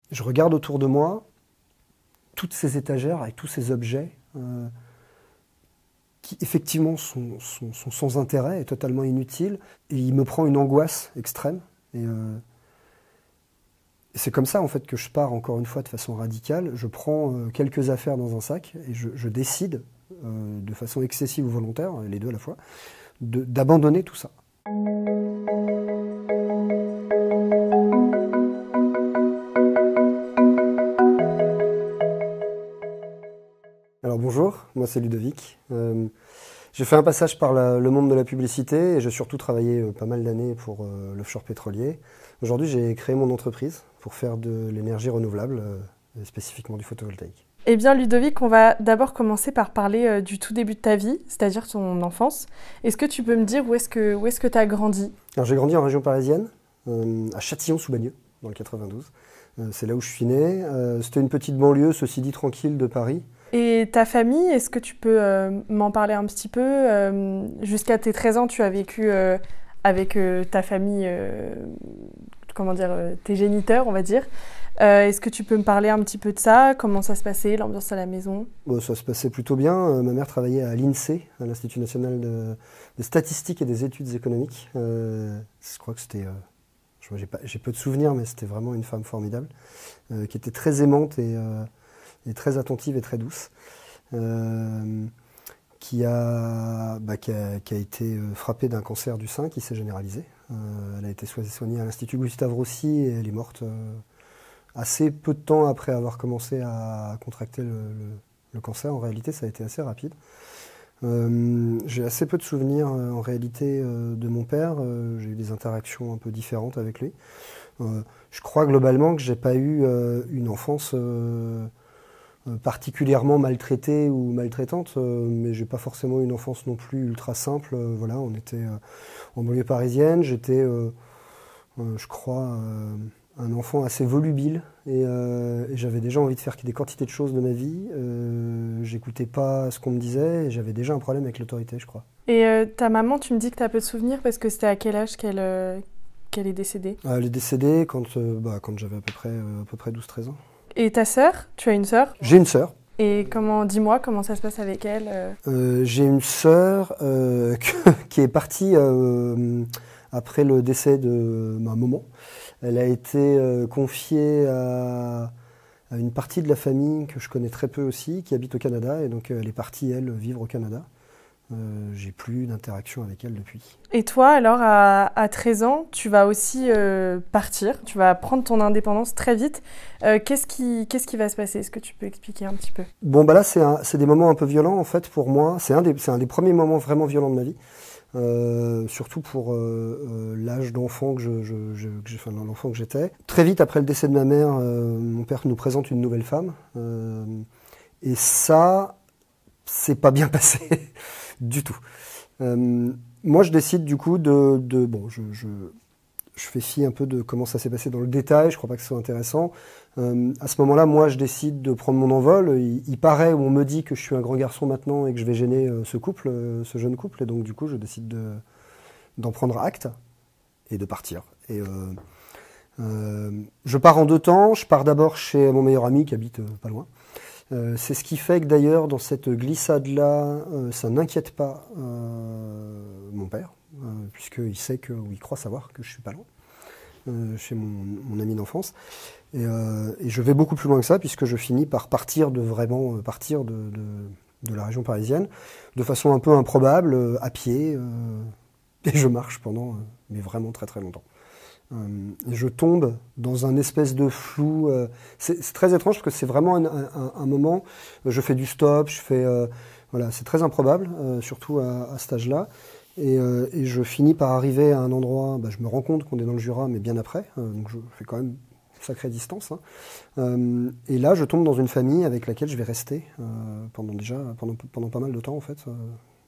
Je regarde autour de moi toutes ces étagères avec tous ces objets qui effectivement sont sans intérêt et totalement inutiles. Et il me prend une angoisse extrême. Et c'est comme ça en fait que je pars encore une fois de façon radicale. Je prends quelques affaires dans un sac et je décide de façon excessive ou volontaire, les deux à la fois, d'abandonner tout ça. Alors bonjour, moi c'est Ludovic. J'ai fait un passage par le monde de la publicité et j'ai surtout travaillé pas mal d'années pour l'offshore pétrolier. Aujourd'hui j'ai créé mon entreprise pour faire de l'énergie renouvelable, spécifiquement du photovoltaïque. Eh bien Ludovic, on va d'abord commencer par parler du tout début de ta vie, c'est-à-dire ton enfance. Est-ce que tu peux me dire où est-ce que tu as grandi? Alors j'ai grandi en région parisienne, à Châtillon-sous-Bagneux, dans le 92. C'est là où je suis né. C'était une petite banlieue, ceci dit, tranquille de Paris. Et ta famille, est-ce que tu peux m'en parler un petit peu? Jusqu'à tes 13 ans, tu as vécu avec ta famille, comment dire, tes géniteurs, on va dire. Est-ce que tu peux me parler un petit peu de ça? Comment ça se passait, l'ambiance à la maison? Bon, ça se passait plutôt bien. Ma mère travaillait à l'INSEE, à l'Institut national des statistiques et des études économiques. Je crois que c'était... j'ai peu de souvenirs, mais c'était vraiment une femme formidable, qui était très aimante et très attentive et très douce, qui a été frappée d'un cancer du sein qui s'est généralisé. Elle a été soignée à l'Institut Gustave Roussy et elle est morte assez peu de temps après avoir commencé à contracter le cancer. En réalité, ça a été assez rapide. J'ai assez peu de souvenirs en réalité de mon père. J'ai eu des interactions un peu différentes avec lui. Je crois globalement que j'ai pas eu une enfance particulièrement maltraitée ou maltraitante, mais j'ai pas forcément une enfance non plus ultra simple. Voilà, on était en banlieue parisienne. J'étais, je crois, un enfant assez volubile et j'avais déjà envie de faire des quantités de choses de ma vie. J'écoutais pas ce qu'on me disait et j'avais déjà un problème avec l'autorité, je crois. Et ta maman, tu me dis que tu as peu de souvenirs parce que c'était à quel âge qu'elle est décédée? Elle est décédée quand j'avais à peu près 12-13 ans. Et ta sœur? Tu as une sœur? J'ai une sœur. Et dis-moi, comment ça se passe avec elle? J'ai une sœur qui est partie après le décès de ma maman. Elle a été confiée à une partie de la famille que je connais très peu aussi, qui habite au Canada, et donc elle est partie, elle, vivre au Canada. J'ai plus d'interaction avec elle depuis. Et toi, alors, à 13 ans, tu vas aussi partir, tu vas prendre ton indépendance très vite. Qu'est-ce qui va se passer? Est-ce que tu peux expliquer un petit peu? Bon, bah là, c'est des moments un peu violents, en fait, pour moi. C'est un des premiers moments vraiment violents de ma vie. Surtout pour l'âge d'enfant l'enfant que j'étais. Très vite après le décès de ma mère, mon père nous présente une nouvelle femme. Et ça, c'est pas bien passé du tout. Moi, je décide du coup je fais fi un peu de comment ça s'est passé dans le détail, je crois pas que ce soit intéressant. À ce moment-là, moi, je décide de prendre mon envol. Il paraît, ou on me dit que je suis un grand garçon maintenant et que je vais gêner ce jeune couple, et donc du coup, je décide d'en prendre acte et de partir. Et je pars en deux temps. Je pars d'abord chez mon meilleur ami qui habite pas loin. C'est ce qui fait que d'ailleurs, dans cette glissade-là, ça n'inquiète pas mon père, puisqu'il sait ou il croit savoir que je suis pas loin, chez mon ami d'enfance. Et je vais beaucoup plus loin que ça, puisque je finis par partir de la région parisienne, de façon un peu improbable, à pied, et je marche pendant, mais vraiment très très longtemps. Et je tombe dans un espèce de flou. C'est très étrange parce que c'est vraiment un moment. Je fais du stop, voilà, c'est très improbable, surtout à cet âge-là. Et je finis par arriver à un endroit. Je me rends compte qu'on est dans le Jura, mais bien après. Donc je fais quand même une sacrée distance. Et là, je tombe dans une famille avec laquelle je vais rester pendant pas mal de temps en fait,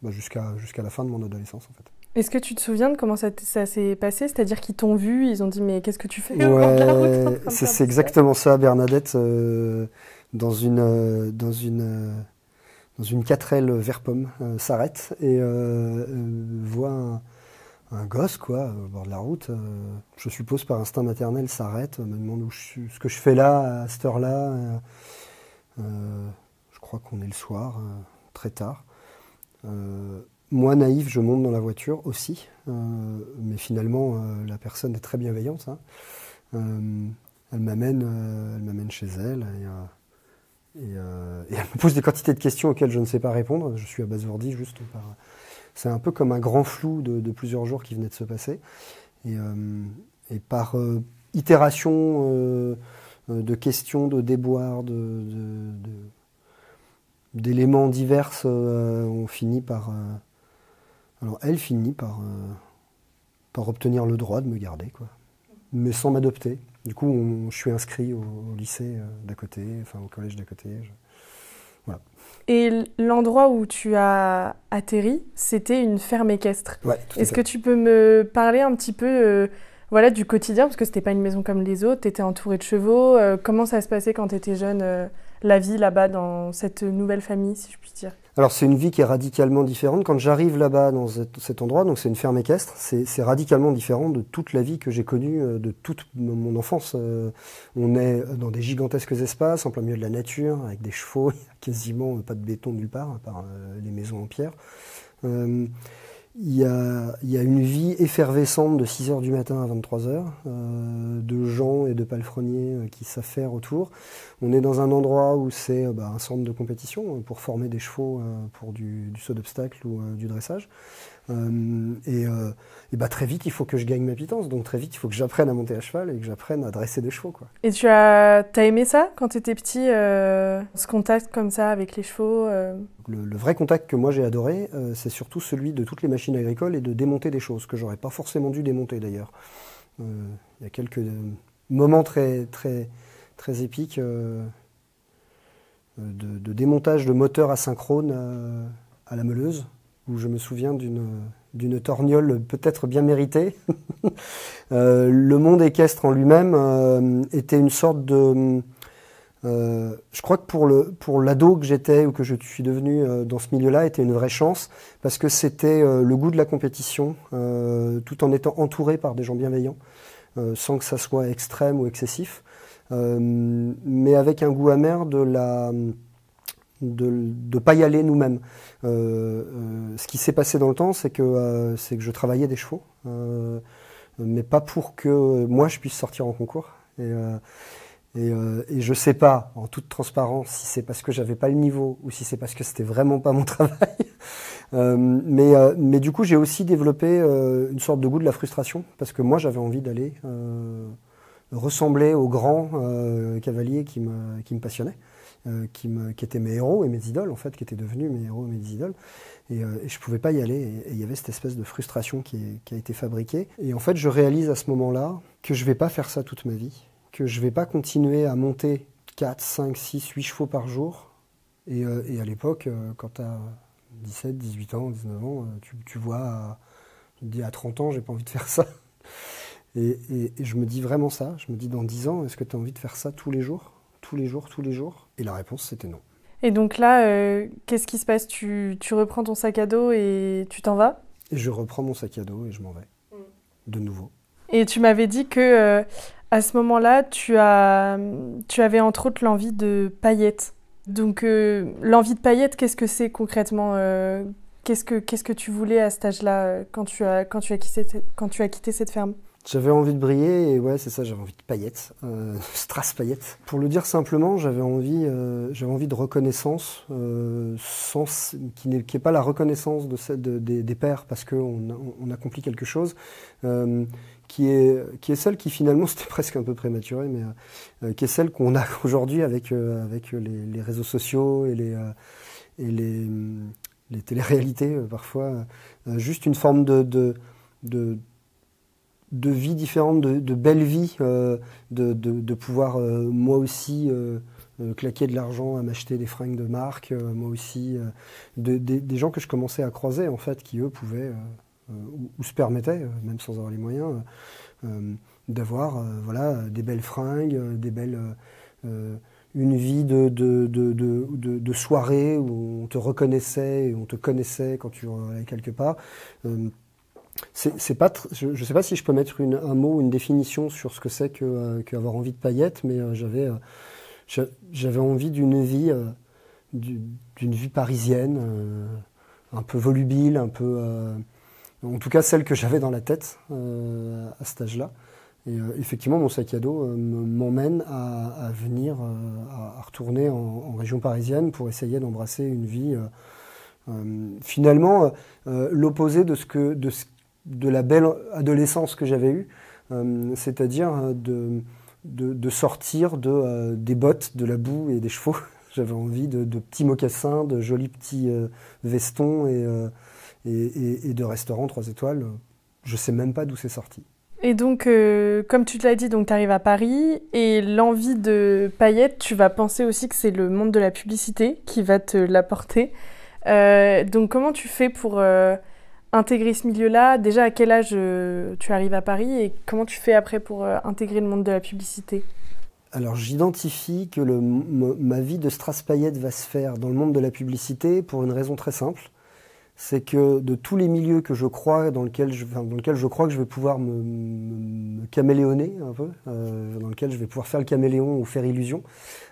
jusqu'à la fin de mon adolescence en fait. Est-ce que tu te souviens de comment ça s'est passé? C'est-à-dire qu'ils t'ont vu, ils ont dit mais qu'est-ce que tu fais? Ouais, c'est exactement ça. Bernadette, dans une 4L vert pomme, s'arrête et voit un gosse, quoi, au bord de la route. Je suppose par instinct maternel s'arrête, me demande ce que je fais là, à cette heure-là. Je crois qu'on est le soir, très tard. Moi, naïf, je monte dans la voiture aussi, mais finalement, la personne est très bienveillante. Hein. Elle m'amène chez elle et elle me pose des quantités de questions auxquelles je ne sais pas répondre. Je suis abasourdi juste par... C'est un peu comme un grand flou de plusieurs jours qui venait de se passer. Et par itération de questions, de déboires, d'éléments divers, on finit par... alors elle finit par obtenir le droit de me garder, quoi. Mais sans m'adopter. Du coup, je suis inscrit au lycée d'à côté, enfin au collège d'à côté. Voilà. Et l'endroit où tu as atterri, c'était une ferme équestre. Ouais, tout à Est-ce fait. que tu peux me parler un petit peu voilà, du quotidien, parce que c'était pas une maison comme les autres, tu étais entouré de chevaux. Comment ça se passait quand tu étais jeune, la vie là-bas dans cette nouvelle famille, si je puis dire? Alors c'est une vie qui est radicalement différente. Quand j'arrive là-bas dans cet endroit, donc c'est une ferme équestre, c'est radicalement différent de toute la vie que j'ai connue de toute mon enfance. On est dans des gigantesques espaces, en plein milieu de la nature, avec des chevaux, il n'y a quasiment pas de béton nulle part, à part les maisons en pierre. Il y a une vie effervescente de 6h du matin à 23h, de gens et de palefreniers qui savent faire autour. On est dans un endroit où c'est un centre de compétition pour former des chevaux pour du saut d'obstacle ou du dressage. Très vite, il faut que je gagne ma pitance. Donc très vite, il faut que j'apprenne à monter à cheval et que j'apprenne à dresser des chevaux, quoi. Et t'as aimé ça quand t'étais petit, ce contact comme ça avec les chevaux Le vrai contact que moi j'ai adoré, c'est surtout celui de toutes les machines agricoles et de démonter des choses, que j'aurais pas forcément dû démonter d'ailleurs. Il y a quelques moments très, très, très épiques de démontage de moteurs asynchrone à la meuleuse, où je me souviens d'une torgnole peut-être bien méritée. Le monde équestre en lui-même était une sorte de... je crois que pour l'ado que j'étais ou que je suis devenu dans ce milieu-là était une vraie chance, parce que c'était le goût de la compétition, tout en étant entouré par des gens bienveillants, sans que ça soit extrême ou excessif, mais avec un goût amer de pas y aller nous-mêmes. Ce qui s'est passé dans le temps, c'est que je travaillais des chevaux, mais pas pour que moi je puisse sortir en concours. Et je sais pas, en toute transparence, si c'est parce que j'avais pas le niveau ou si c'est parce que c'était vraiment pas mon travail. Mais du coup, j'ai aussi développé une sorte de goût de la frustration, parce que moi, j'avais envie d'aller ressembler aux grands cavaliers qui me passionnaient, qui étaient mes héros et mes idoles, en fait, qui étaient devenus mes héros et mes idoles. Et je pouvais pas y aller. Et il y avait cette espèce de frustration qui a été fabriquée. Et en fait, je réalise à ce moment-là que je vais pas faire ça toute ma vie, que je vais pas continuer à monter 4, 5, 6, 8 chevaux par jour. Et à l'époque, quand tu as 17, 18 ans, 19 ans, tu vois, tu te dis à 30 ans, j'ai pas envie de faire ça. Et je me dis vraiment ça. Je me dis dans 10 ans, est-ce que tu as envie de faire ça tous les jours? Tous les jours, tous les jours? Et la réponse, c'était non. Et donc là, qu'est-ce qui se passe? Tu reprends ton sac à dos et tu t'en vas? Et je reprends mon sac à dos et je m'en vais. De nouveau. Et tu m'avais dit que à ce moment-là, tu avais entre autres l'envie de paillettes. Donc l'envie de paillettes, qu'est-ce que c'est concrètement? Qu'est-ce que tu voulais à cet âge-là quand tu as quitté cette ferme? J'avais envie de briller et ouais, c'est ça, j'avais envie de paillettes, strass paillettes. Pour le dire simplement, j'avais envie de reconnaissance, qui n'est pas la reconnaissance des pairs parce qu'on accomplit quelque chose, qui est celle qui finalement, c'était presque un peu prématuré, mais qui est celle qu'on a aujourd'hui avec les réseaux sociaux et les téléréalités parfois, juste une forme de vie différente, de belle vie, de pouvoir moi aussi claquer de l'argent à m'acheter des fringues de marque, moi aussi, des gens que je commençais à croiser en fait, qui eux pouvaient ou se permettaient, même sans avoir les moyens, d'avoir des belles fringues, une vie de soirée où on te reconnaissait et on te connaissait quand tu allais quelque part. C'est pas je ne sais pas si je peux mettre un mot, une définition sur ce que c'est qu'avoir envie de paillettes, mais j'avais envie d'une vie, d'une vie parisienne, un peu volubile, un peu, en tout cas celle que j'avais dans la tête à cet âge-là. Et effectivement, mon sac à dos m'emmène à venir, à retourner en région parisienne pour essayer d'embrasser une vie finalement l'opposé de la belle adolescence que j'avais eue, c'est-à-dire de sortir des bottes, de la boue et des chevaux. J'avais envie de petits mocassins, de jolis petits vestons et de restaurants 3 étoiles. Je sais même pas d'où c'est sorti. Et donc, comme tu te l'as dit, tu arrives à Paris et l'envie de paillettes, tu vas penser aussi que c'est le monde de la publicité qui va te l'apporter. Donc, comment tu fais pour intégrer ce milieu-là? Déjà, à quel âge tu arrives à Paris et comment tu fais après pour intégrer le monde de la publicité? Alors, j'identifie que ma vie de Strass-Paillettes va se faire dans le monde de la publicité pour une raison très simple. C'est que de tous les milieux que je crois, dans lequel je crois que je vais pouvoir me caméléoner un peu, dans lequel je vais pouvoir faire le caméléon ou faire illusion,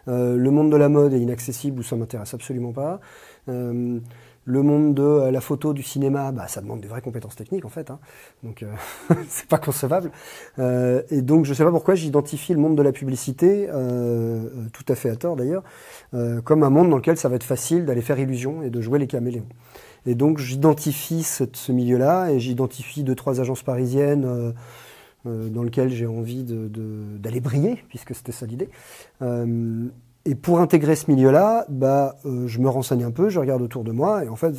le monde de la mode est inaccessible ou ça m'intéresse absolument pas. Le monde de la photo, du cinéma, ça demande des vraies compétences techniques en fait, hein. Donc c'est pas concevable. Et donc je sais pas pourquoi j'identifie le monde de la publicité, tout à fait à tort d'ailleurs, comme un monde dans lequel ça va être facile d'aller faire illusion et de jouer les caméléons. Et donc j'identifie ce milieu-là et j'identifie 2-3 agences parisiennes dans lesquelles j'ai envie d'aller briller, puisque c'était ça l'idée. Et pour intégrer ce milieu-là, je me renseigne un peu, je regarde autour de moi, et en fait,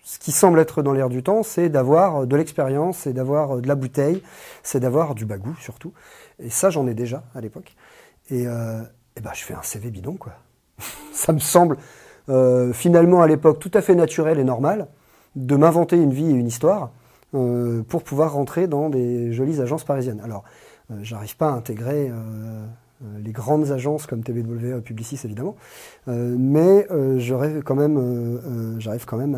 ce qui semble être dans l'air du temps, c'est d'avoir de l'expérience, c'est d'avoir de la bouteille, c'est d'avoir du bagou surtout. Et ça, j'en ai déjà à l'époque. Et je fais un CV bidon, quoi. Ça me semble finalement à l'époque tout à fait naturel et normal de m'inventer une vie et une histoire pour pouvoir rentrer dans des jolies agences parisiennes. Alors, j'arrive pas à intégrer les grandes agences comme TBW ou Publicis évidemment, mais j'arrive quand même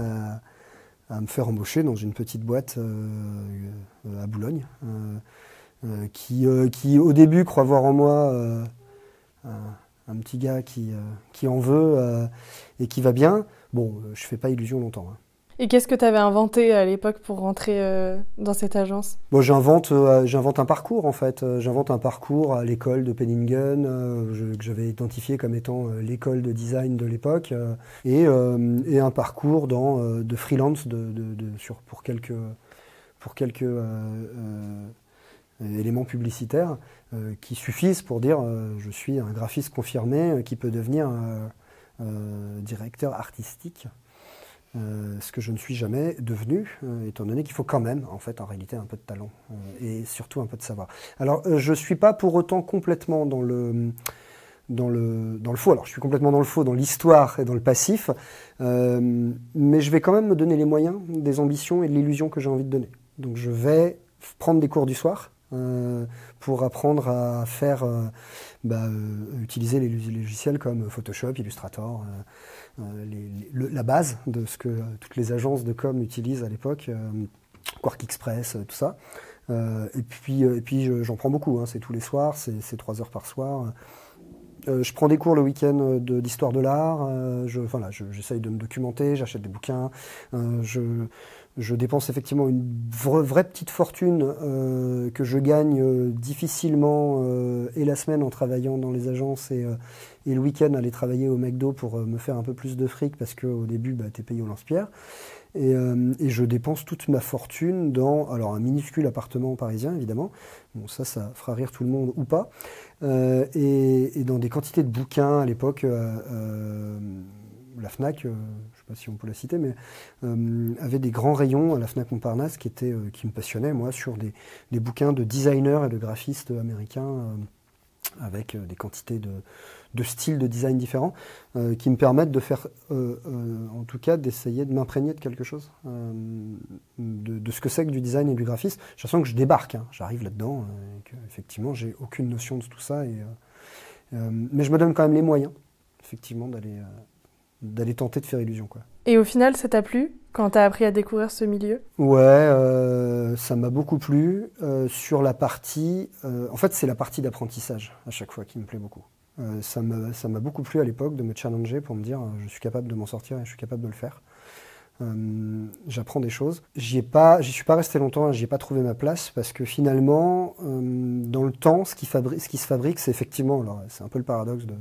à me faire embaucher dans une petite boîte à Boulogne qui au début croit voir en moi un petit gars qui en veut et qui va bien. Bon, je fais pas illusion longtemps, hein. Et qu'est-ce que tu avais inventé à l'époque pour rentrer dans cette agence? Bon, j'invente un parcours en fait. J'invente un parcours à l'école de Penningen que j'avais identifié comme étant l'école de design de l'époque et un parcours de freelance pour quelques éléments publicitaires qui suffisent pour dire je suis un graphiste confirmé qui peut devenir directeur artistique. Ce que je ne suis jamais devenu, étant donné qu'il faut quand même, en fait, en réalité, un peu de talent et surtout un peu de savoir. Alors, je ne suis pas pour autant complètement dans le faux. Alors, je suis complètement dans le faux, dans l'histoire et dans le passif, mais je vais quand même me donner les moyens des ambitions et de l'illusion que j'ai envie de donner. Donc, je vais prendre des cours du soir pour apprendre à faire, utiliser les logiciels comme Photoshop, Illustrator, la base de ce que toutes les agences de com utilisent à l'époque, Quark Express, tout ça. Et puis j'en prends beaucoup, hein, c'est tous les soirs, c'est 3 heures par soir. Je prends des cours le week-end d'histoire de l'art, j'essaye de me documenter, j'achète des bouquins, je dépense effectivement une vraie petite fortune que je gagne difficilement et la semaine en travaillant dans les agences et le week-end aller travailler au McDo pour me faire un peu plus de fric parce qu'au début t'es payé au lance-pierre. Et je dépense toute ma fortune dans un minuscule appartement parisien évidemment, bon ça fera rire tout le monde ou pas, et dans des quantités de bouquins à l'époque. La Fnac, je ne sais pas si on peut la citer, mais avait des grands rayons à la Fnac Montparnasse qui me passionnaient, moi, sur des bouquins de designers et de graphistes américains avec des quantités de styles de design différents qui me permettent de faire, en tout cas, d'essayer de m'imprégner de quelque chose, de ce que c'est que du design et du graphisme. J'ai l'impression que je débarque, hein, j'arrive là-dedans, et qu'effectivement, j'ai aucune notion de tout ça. Mais je me donne quand même les moyens, effectivement, d'aller tenter de faire illusion, quoi. Et au final, ça t'a plu quand t'as appris à découvrir ce milieu? Ouais, ça m'a beaucoup plu. Sur la partie... en fait, c'est la partie d'apprentissage, à chaque fois, qui me plaît beaucoup. Ça m'a beaucoup plu à l'époque de me challenger pour me dire je suis capable de m'en sortir et je suis capable de le faire. J'apprends des choses. J'y suis pas resté longtemps, j'y ai pas trouvé ma place parce que finalement, dans le temps, ce qui se fabrique, c'est effectivement, alors c'est un peu le paradoxe de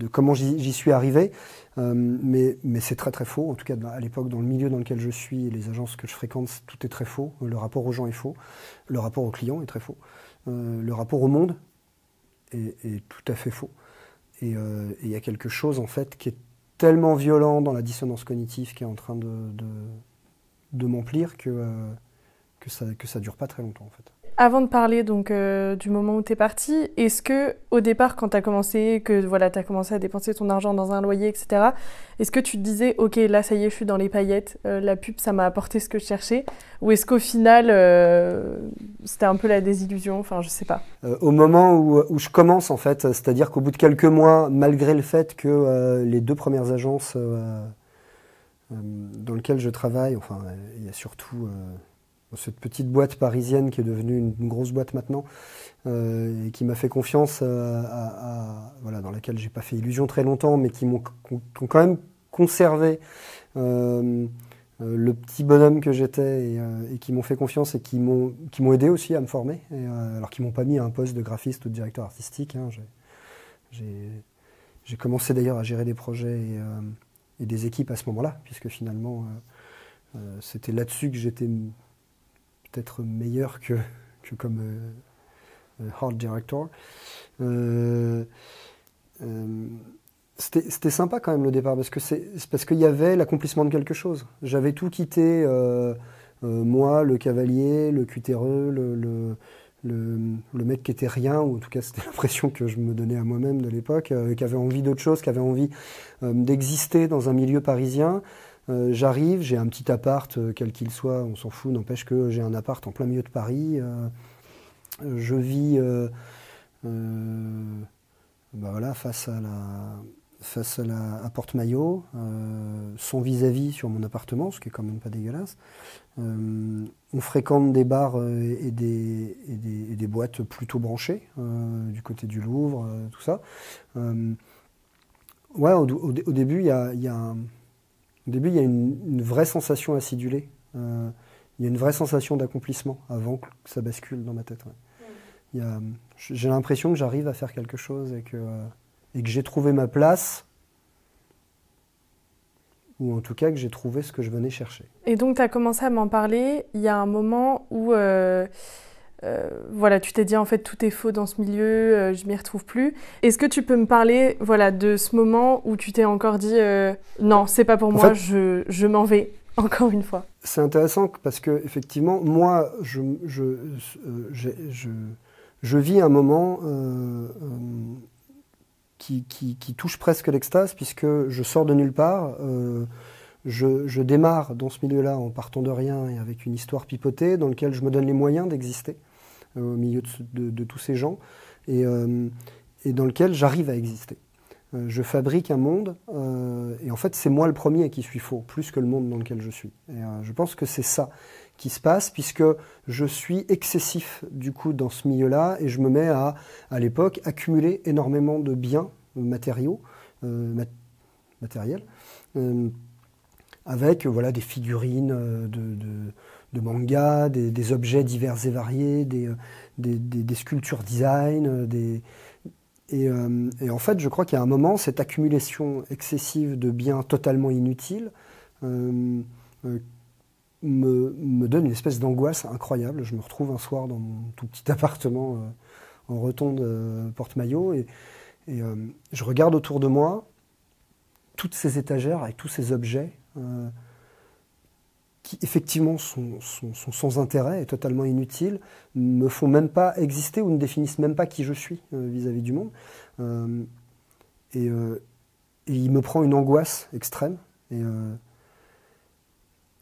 comment j'y suis arrivé, mais c'est très très faux. En tout cas, à l'époque, dans le milieu dans lequel je suis et les agences que je fréquente, tout est très faux. Le rapport aux gens est faux, le rapport aux clients est très faux, le rapport au monde est tout à fait faux. Et il y a quelque chose en fait qui est tellement violent dans la dissonance cognitive qui est en train de m'emplir que ça dure pas très longtemps en fait. Avant de parler donc du moment où tu es parti, est-ce que au départ quand tu as commencé, que voilà, tu as commencé à dépenser ton argent dans un loyer, etc., est-ce que tu te disais ok là ça y est je suis dans les paillettes, la pub ça m'a apporté ce que je cherchais, ou est-ce qu'au final c'était un peu la désillusion, enfin je sais pas. Au moment où je commence en fait, c'est-à-dire qu'au bout de quelques mois, malgré le fait que les 2 premières agences dans lesquelles je travaille, enfin il y a surtout... cette petite boîte parisienne qui est devenue une grosse boîte maintenant et qui m'a fait confiance, voilà, dans laquelle j'ai pas fait illusion très longtemps, mais qui ont quand même conservé le petit bonhomme que j'étais et qui m'ont fait confiance et qui m'ont aidé aussi à me former, alors qu'ils m'ont pas mis à un poste de graphiste ou de directeur artistique. Hein, j'ai commencé d'ailleurs à gérer des projets et des équipes à ce moment-là, puisque finalement c'était là-dessus que j'étais peut-être meilleur que comme art director. C'était sympa quand même le départ parce qu'il y avait l'accomplissement de quelque chose. J'avais tout quitté, moi, le cavalier, le cutéreux, le mec qui était rien, ou en tout cas c'était l'impression que je me donnais à moi-même de l'époque, qui avait envie d'autre chose, qui avait envie d'exister dans un milieu parisien. J'arrive, j'ai un petit appart, quel qu'il soit, on s'en fout, n'empêche que j'ai un appart en plein milieu de Paris. Je vis voilà, face à Porte-Maillot, sans vis-à-vis sur mon appartement, ce qui est quand même pas dégueulasse. On fréquente des bars et des boîtes plutôt branchées, du côté du Louvre, tout ça. Ouais, au début, il y a une vraie sensation acidulée. Il y a une vraie sensation d'accomplissement avant que ça bascule dans ma tête. Ouais. J'ai l'impression que j'arrive à faire quelque chose et que j'ai trouvé ma place, ou en tout cas que j'ai trouvé ce que je venais chercher. Et donc tu as commencé à m'en parler, il y a un moment où voilà, tu t'es dit en fait tout est faux dans ce milieu, je m'y retrouve plus. Est-ce que tu peux me parler voilà, de ce moment où tu t'es encore dit non, c'est pas pour moi, je m'en vais encore une fois? C'est intéressant parce que effectivement, moi, je vis un moment qui touche presque l'extase, puisque je sors de nulle part. Je démarre dans ce milieu-là en partant de rien et avec une histoire pipotée dans laquelle je me donne les moyens d'exister au milieu de tous ces gens et dans lequel j'arrive à exister. Je fabrique un monde et en fait c'est moi le premier qui suis faux, plus que le monde dans lequel je suis. Et je pense que c'est ça qui se passe, puisque je suis excessif du coup dans ce milieu-là et je me mets à l'époque, accumuler énormément de biens matériaux, matériels, avec voilà, des figurines de manga, des objets divers et variés, des sculptures design, et en fait, je crois qu'il y a un moment, cette accumulation excessive de biens totalement inutiles me donne une espèce d'angoisse incroyable. Je me retrouve un soir dans mon tout petit appartement en rotonde Porte-Maillot et je regarde autour de moi toutes ces étagères avec tous ces objets qui effectivement sont sans intérêt et totalement inutiles, me font même pas exister ou ne définissent même pas qui je suis vis-à-vis du monde. Et il me prend une angoisse extrême. Et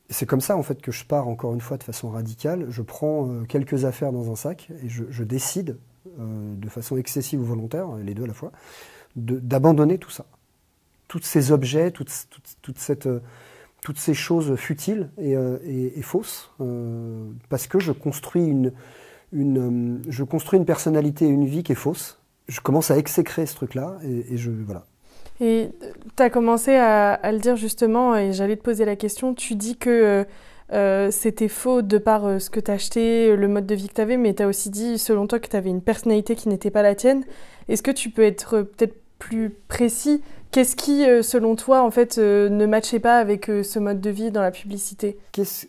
c'est comme ça en fait que je pars encore une fois de façon radicale. Je prends quelques affaires dans un sac et je décide de façon excessive ou volontaire, les deux à la fois, d'abandonner tout ça. tous ces objets, toute toutes ces choses futiles et fausses, parce que je construis une personnalité et une vie qui est fausse. Je commence à exécrer ce truc-là, voilà. Et tu as commencé à le dire justement, et j'allais te poser la question, tu dis que c'était faux de par ce que tu achetais, le mode de vie que tu avais, mais tu as aussi dit, selon toi, que tu avais une personnalité qui n'était pas la tienne. Est-ce que tu peux être peut-être plus précis? Qu'est-ce qui, selon toi, en fait, ne matchait pas avec ce mode de vie dans la publicité?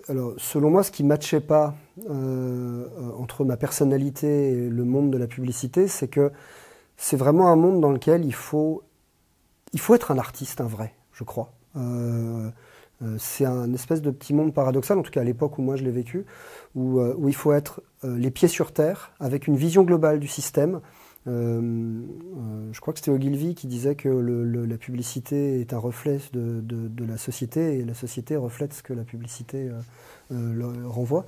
Alors, selon moi, ce qui ne matchait pas entre ma personnalité et le monde de la publicité, c'est que c'est vraiment un monde dans lequel il faut être un artiste, un vrai, je crois. C'est un espèce de petit monde paradoxal, en tout cas à l'époque où moi je l'ai vécu, où il faut être les pieds sur terre, avec une vision globale du système. Je crois que c'était Ogilvy qui disait que la publicité est un reflet de la société, et la société reflète ce que la publicité renvoie,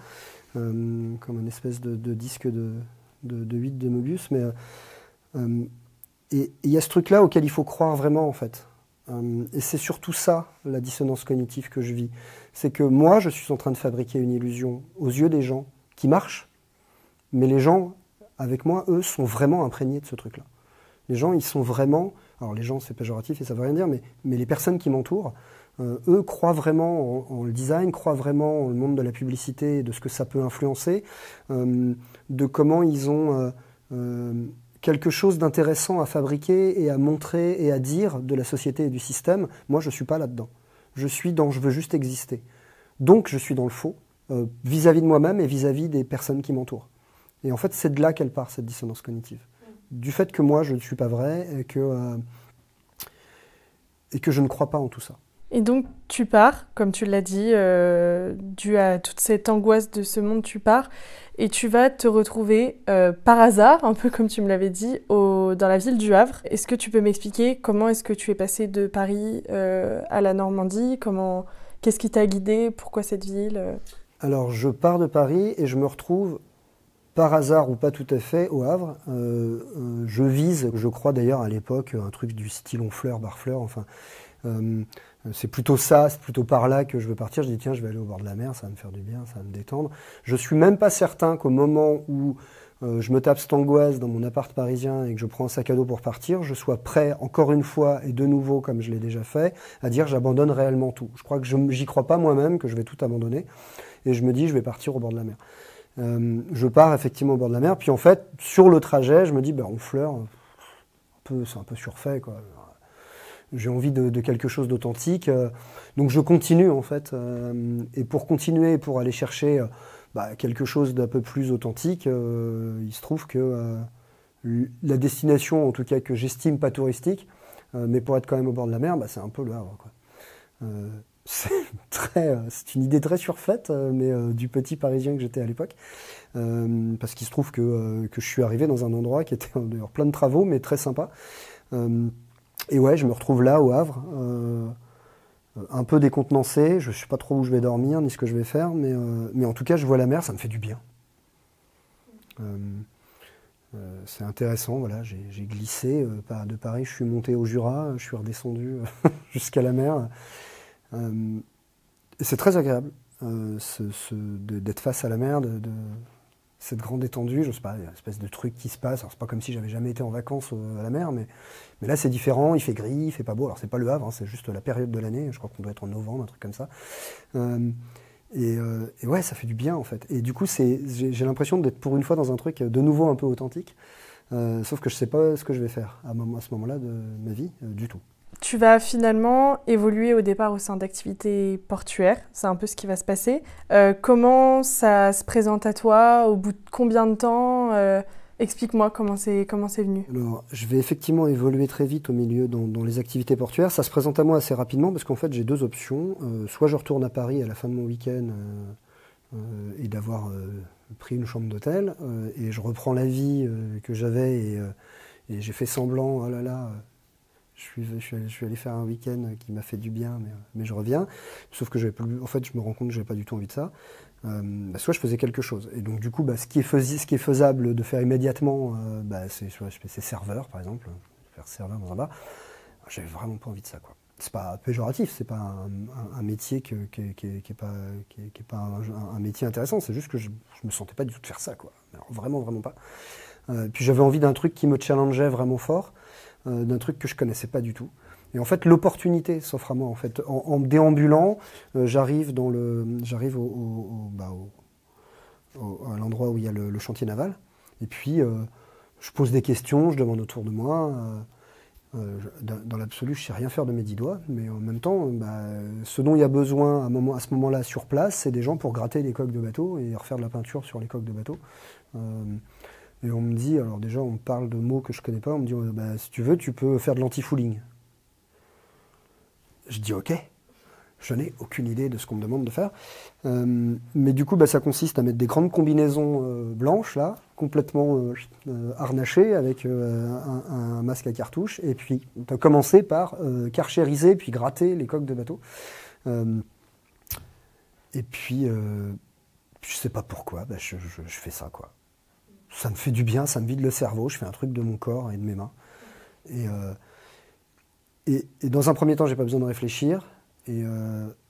comme une espèce de disque de 8 de Möbius. Mais et il y a ce truc-là auquel il faut croire vraiment, en fait. Et c'est surtout ça, la dissonance cognitive que je vis. C'est que moi, je suis en train de fabriquer une illusion aux yeux des gens qui marche, mais les gens, avec moi, eux, sont vraiment imprégnés de ce truc-là. Les gens, ils sont vraiment... Alors les gens, c'est péjoratif et ça veut rien dire, mais les personnes qui m'entourent, eux, croient vraiment en le design, croient vraiment en le monde de la publicité et de ce que ça peut influencer, de comment ils ont... quelque chose d'intéressant à fabriquer et à montrer et à dire de la société et du système. Moi, je ne suis pas là-dedans. Je veux juste exister. Donc, je suis dans le faux, vis-à-vis de moi-même et vis-à-vis des personnes qui m'entourent. Et en fait, c'est de là qu'elle part, cette dissonance cognitive. Du fait que moi, je ne suis pas vrai et que je ne crois pas en tout ça. Et donc, tu pars, comme tu l'as dit, dû à toute cette angoisse de ce monde, tu pars. Et tu vas te retrouver par hasard, un peu comme tu me l'avais dit, dans la ville du Havre. Est-ce que tu peux m'expliquer comment est-ce que tu es passé de Paris à la Normandie? Qu'est-ce qui t'a guidé? Pourquoi cette ville? Alors, je pars de Paris et je me retrouve, par hasard ou pas tout à fait, au Havre. Je vise, je crois d'ailleurs à l'époque, un truc du style Honfleur, Barfleur, enfin... c'est plutôt ça, c'est plutôt par là que je veux partir. Je dis tiens, je vais aller au bord de la mer, ça va me faire du bien, ça va me détendre. Je suis même pas certain qu'au moment où je me tape cette angoisse dans mon appart parisien et que je prends un sac à dos pour partir, je sois prêt, encore une fois et de nouveau, comme je l'ai déjà fait, à dire j'abandonne réellement tout. Je crois que j'y crois pas moi-même, que je vais tout abandonner. Et je me dis je vais partir au bord de la mer. Je pars effectivement au bord de la mer, puis en fait, sur le trajet, je me dis Honfleur, c'est un peu surfait, quoi. J'ai envie de quelque chose d'authentique, donc je continue en fait. Et pour continuer, pour aller chercher quelque chose d'un peu plus authentique, il se trouve que la destination, en tout cas que j'estime pas touristique, mais pour être quand même au bord de la mer, c'est un peu le Havre, quoi. C'est une idée très surfaite, mais du petit Parisien que j'étais à l'époque, parce qu'il se trouve que je suis arrivé dans un endroit qui était d'ailleurs plein de travaux, mais très sympa. Et ouais, je me retrouve là, au Havre, un peu décontenancé. Je ne sais pas trop où je vais dormir, ni ce que je vais faire, mais en tout cas, je vois la mer, ça me fait du bien. C'est intéressant, voilà. J'ai glissé de Paris, je suis monté au Jura, je suis redescendu jusqu'à la mer. Et c'est très agréable d'être face à la mer, cette grande étendue, je sais pas, il y a une espèce de truc qui se passe. Alors c'est pas comme si j'avais jamais été en vacances à la mer, mais là c'est différent, il fait gris, il fait pas beau. Alors c'est pas le Havre, hein, c'est juste la période de l'année, je crois qu'on doit être en novembre, un truc comme ça. Et ouais, ça fait du bien en fait. Et du coup, j'ai l'impression d'être pour une fois dans un truc de nouveau un peu authentique, sauf que je sais pas ce que je vais faire à ce moment-là de ma vie, du tout. Tu vas finalement évoluer au départ au sein d'activités portuaires, c'est un peu ce qui va se passer. Comment ça se présente à toi? Au bout de combien de temps? Explique-moi comment c'est venu. Alors, je vais effectivement évoluer très vite au milieu dans les activités portuaires. Ça se présente à moi assez rapidement parce qu'en fait j'ai deux options. Soit je retourne à Paris à la fin de mon week-end et d'avoir pris une chambre d'hôtel et je reprends la vie que j'avais et j'ai fait semblant, oh là là... Je suis allé faire un week-end qui m'a fait du bien, mais je reviens. Sauf que en fait, je me rends compte que je n'avais pas du tout envie de ça. Soit je faisais quelque chose. Et donc, du coup, ce qui est faisable de faire immédiatement, c'est serveur, par exemple, faire serveur dans un bar. J'avais vraiment pas envie de ça, quoi. C'est pas péjoratif, c'est pas un métier qui est pas un métier intéressant, c'est juste que je me sentais pas du tout de faire ça, quoi. Alors, vraiment, vraiment pas. Puis j'avais envie d'un truc qui me challengeait vraiment fort, d'un truc que je connaissais pas du tout. Et en fait, l'opportunité s'offre à moi. En fait, en déambulant, j'arrive à l'endroit où il y a le chantier naval. Et puis, je pose des questions, je demande autour de moi. Dans l'absolu, je ne sais rien faire de mes 10 doigts, mais en même temps, ce dont il y a besoin à ce moment-là sur place, c'est des gens pour gratter les coques de bateau et refaire de la peinture sur les coques de bateau. Et on me dit, alors déjà, on me parle de mots que je ne connais pas, on me dit, si tu veux, tu peux faire de l'anti-fouling. Je dis, ok. Je n'ai aucune idée de ce qu'on me demande de faire. Mais du coup, ça consiste à mettre des grandes combinaisons blanches, là, complètement harnachées, avec un masque à cartouche, et puis commencer par karchériser, puis gratter les coques de bateau. Et puis, je sais pas pourquoi, je fais ça, quoi. Ça me fait du bien, ça me vide le cerveau, je fais un truc de mon corps et de mes mains. Et dans un premier temps, j'ai pas besoin de réfléchir.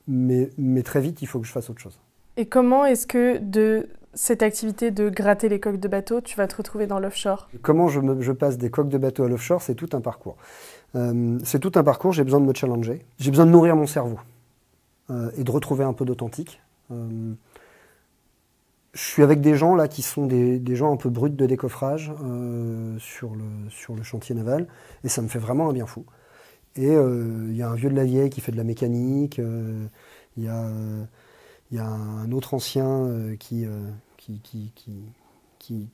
Mais très vite, il faut que je fasse autre chose. Et comment est-ce que de cette activité de gratter les coques de bateau, tu vas te retrouver dans l'offshore? Comment je passe des coques de bateau à l'offshore, c'est tout un parcours. C'est tout un parcours, j'ai besoin de me challenger. J'ai besoin de nourrir mon cerveau et de retrouver un peu d'authentique. Je suis avec des gens là qui sont des gens un peu bruts de décoffrage sur le chantier naval, et ça me fait vraiment un bien fou. Et il y a un vieux de la vieille qui fait de la mécanique, il y a un autre ancien qui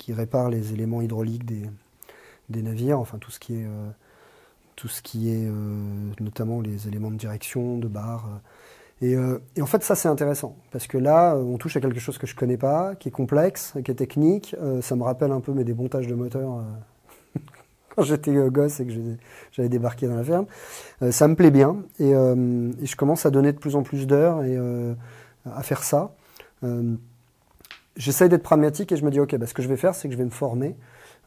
répare les éléments hydrauliques des navires, enfin tout ce qui est notamment les éléments de direction, de barre. Et en fait, ça, c'est intéressant, parce que là, on touche à quelque chose que je ne connais pas, qui est complexe, qui est technique. Ça me rappelle un peu mes démontages de moteurs quand j'étais gosse et que j'avais débarqué dans la ferme. Ça me plaît bien, et je commence à donner de plus en plus d'heures à faire ça. J'essaye d'être pragmatique et je me dis, ok, ce que je vais faire, c'est que je vais me former.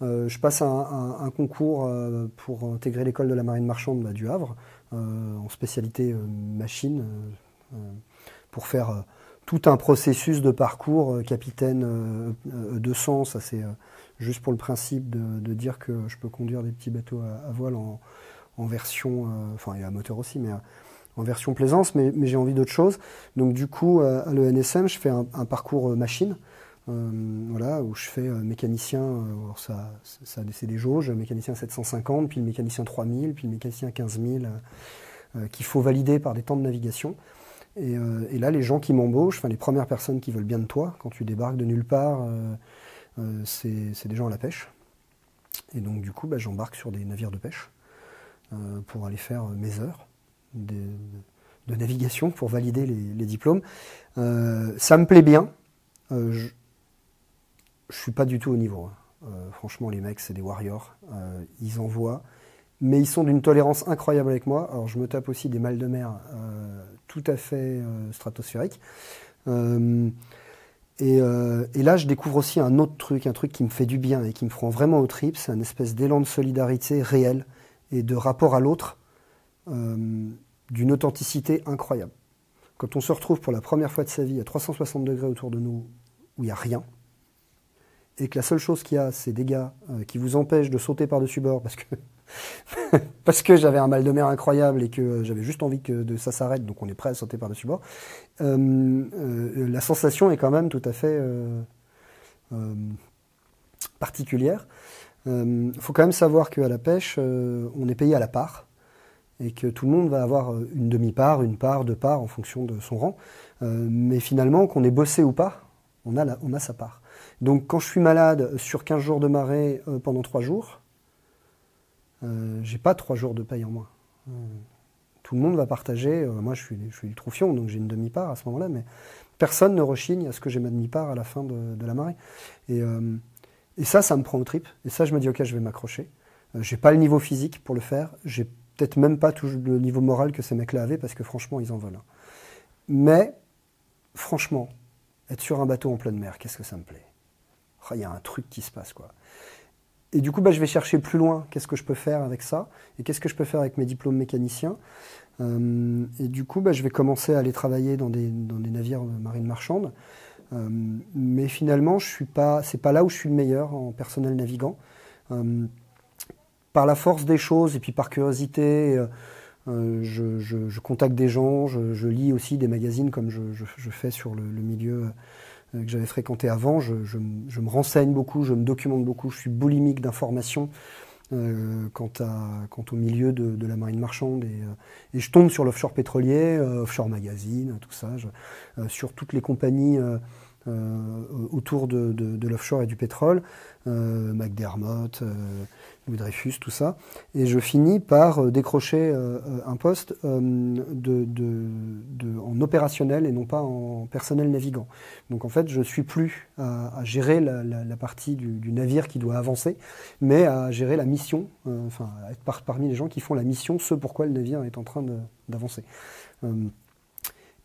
Je passe un concours pour intégrer l'école de la marine marchande du Havre, en spécialité machine, pour faire tout un processus de parcours capitaine 200. Ça, c'est juste pour le principe de dire que je peux conduire des petits bateaux à voile en version, enfin, et à moteur aussi, mais en version plaisance, mais j'ai envie d'autre chose. Donc du coup, à l'ENSM, je fais un parcours machine, voilà, où je fais mécanicien, alors c'est des jauges, mécanicien 750, puis le mécanicien 3000, puis le mécanicien 15000, qu'il faut valider par des temps de navigation. Et là, les gens qui m'embauchent, enfin les premières personnes qui veulent bien de toi, quand tu débarques de nulle part, c'est des gens à la pêche. Et donc du coup, j'embarque sur des navires de pêche pour aller faire mes heures de navigation pour valider les diplômes. Ça me plaît bien. Je suis pas du tout au niveau. Franchement, les mecs, c'est des warriors. Ils envoient. Mais ils sont d'une tolérance incroyable avec moi. Alors, je me tape aussi des mal de mer tout à fait stratosphériques. Et là, je découvre aussi un autre truc, un truc qui me fait du bien et qui me prend vraiment au trip. C'est un espèce d'élan de solidarité réel et de rapport à l'autre d'une authenticité incroyable. Quand on se retrouve pour la première fois de sa vie à 360 degrés autour de nous, où il n'y a rien, et que la seule chose qu'il y a, c'est des gars qui vous empêchent de sauter par-dessus bord parce que j'avais un mal de mer incroyable et que j'avais juste envie que ça s'arrête, donc on est prêt à sauter par-dessus bord. La sensation est quand même tout à fait particulière. Faut quand même savoir qu'à la pêche, on est payé à la part et que tout le monde va avoir une demi-part, une part, deux parts en fonction de son rang. Mais finalement, qu'on ait bossé ou pas, on a sa part. Donc quand je suis malade sur 15 jours de marée pendant 3 jours, j'ai pas 3 jours de paye en moins. Tout le monde va partager. Moi, je suis le troufion, donc j'ai une demi-part à ce moment-là, mais personne ne rechigne à ce que j'ai ma demi-part à la fin de la marée. Et ça me prend au trip. Et ça, je me dis, ok, je vais m'accrocher. J'ai pas le niveau physique pour le faire. J'ai peut-être même pas tout le niveau moral que ces mecs-là avaient, parce que franchement, ils en veulent. Mais, franchement, être sur un bateau en pleine mer, qu'est-ce que ça me plaît. Il y a un truc qui se passe, quoi. Et du coup, bah, je vais chercher plus loin, qu'est-ce que je peux faire avec ça, et qu'est-ce que je peux faire avec mes diplômes mécaniciens. Et du coup, bah, je vais commencer à aller travailler dans des navires de marine marchande. Mais finalement, c'est pas là où je suis le meilleur en personnel navigant. Par la force des choses et puis par curiosité, je contacte des gens, je lis aussi des magazines comme je fais sur le milieu que j'avais fréquenté avant. Je me renseigne beaucoup, je me documente beaucoup, je suis boulimique d'informations quant au milieu de la marine marchande. Et je tombe sur l'offshore pétrolier, offshore magazine, tout ça, sur toutes les compagnies autour de l'offshore et du pétrole, McDermott, Dreyfus, tout ça. Et je finis par décrocher un poste en opérationnel et non pas en personnel navigant. Donc en fait, je ne suis plus à gérer la partie du navire qui doit avancer, mais à gérer la mission, enfin à être parmi les gens qui font la mission, ce pourquoi le navire est en train d'avancer.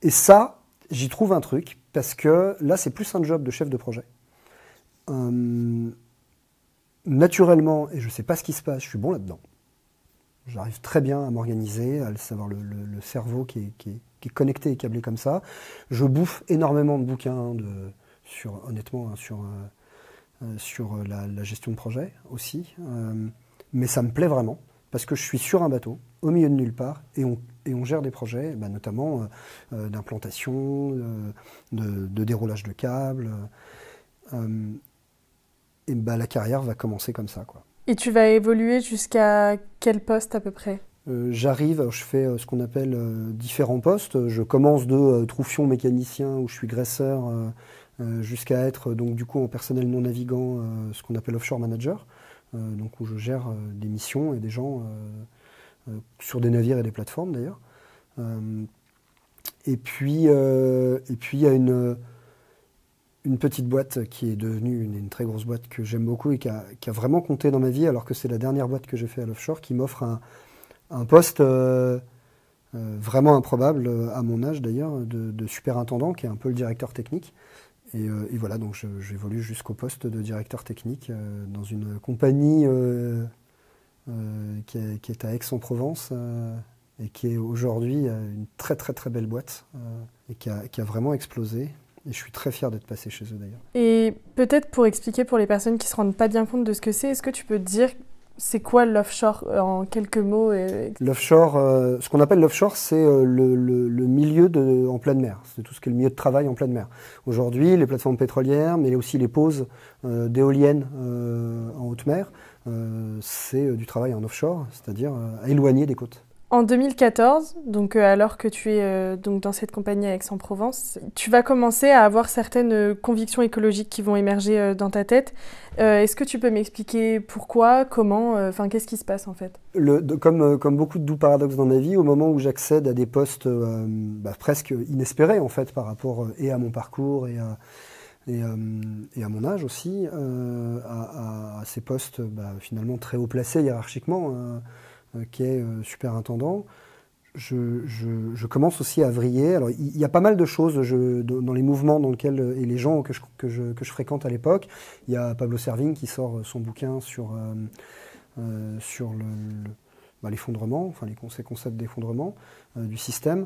Et ça, j'y trouve un truc, parce que là, c'est plus un job de chef de projet. Naturellement, et je ne sais pas ce qui se passe, je suis bon là-dedans. J'arrive très bien à m'organiser, à savoir le cerveau qui est connecté et câblé comme ça. Je bouffe énormément de bouquins honnêtement, sur la gestion de projet aussi. Mais ça me plaît vraiment, parce que je suis sur un bateau, au milieu de nulle part, et on gère des projets, notamment d'implantation, de déroulage de câbles. Et la carrière va commencer comme ça, quoi. Et tu vas évoluer jusqu'à quel poste à peu près ? Je fais ce qu'on appelle différents postes. Je commence de troufion mécanicien où je suis graisseur jusqu'à être donc du coup en personnel non navigant ce qu'on appelle offshore manager, donc où je gère des missions et des gens sur des navires et des plateformes d'ailleurs. Et puis il y a une petite boîte qui est devenue une très grosse boîte que j'aime beaucoup et qui a vraiment compté dans ma vie, alors que c'est la dernière boîte que j'ai fait à l'offshore, qui m'offre un poste vraiment improbable, à mon âge d'ailleurs, de superintendant, qui est un peu le directeur technique. Et voilà, donc j'évolue jusqu'au poste de directeur technique dans une compagnie qui est à Aix-en-Provence et qui est aujourd'hui une très très très belle boîte et qui a vraiment explosé. Et je suis très fier d'être passé chez eux d'ailleurs. Et peut-être pour expliquer pour les personnes qui ne se rendent pas bien compte de ce que c'est, est-ce que tu peux dire c'est quoi l'offshore en quelques mots L'offshore, ce qu'on appelle l'offshore, c'est le milieu en pleine mer. C'est tout ce qui est le milieu de travail en pleine mer. Aujourd'hui, les plateformes pétrolières, mais aussi les pôles d'éoliennes en haute mer, c'est du travail en offshore, c'est-à-dire éloigné des côtes. En 2014, donc alors que tu es donc dans cette compagnie à Aix-en-Provence, tu vas commencer à avoir certaines convictions écologiques qui vont émerger dans ta tête. Est-ce que tu peux m'expliquer pourquoi, comment, qu'est-ce qui se passe en fait ? Comme beaucoup de doux paradoxes dans ma vie, au moment où j'accède à des postes presque inespérés en fait par rapport et à mon parcours et à mon âge aussi, à ces postes finalement très haut placés hiérarchiquement, qui est superintendant, je commence aussi à vriller. Alors, il y a pas mal de choses dans les mouvements dans lesquels, et les gens que je fréquente à l'époque. Il y a Pablo Servigne qui sort son bouquin sur l'effondrement, ces concepts d'effondrement du système.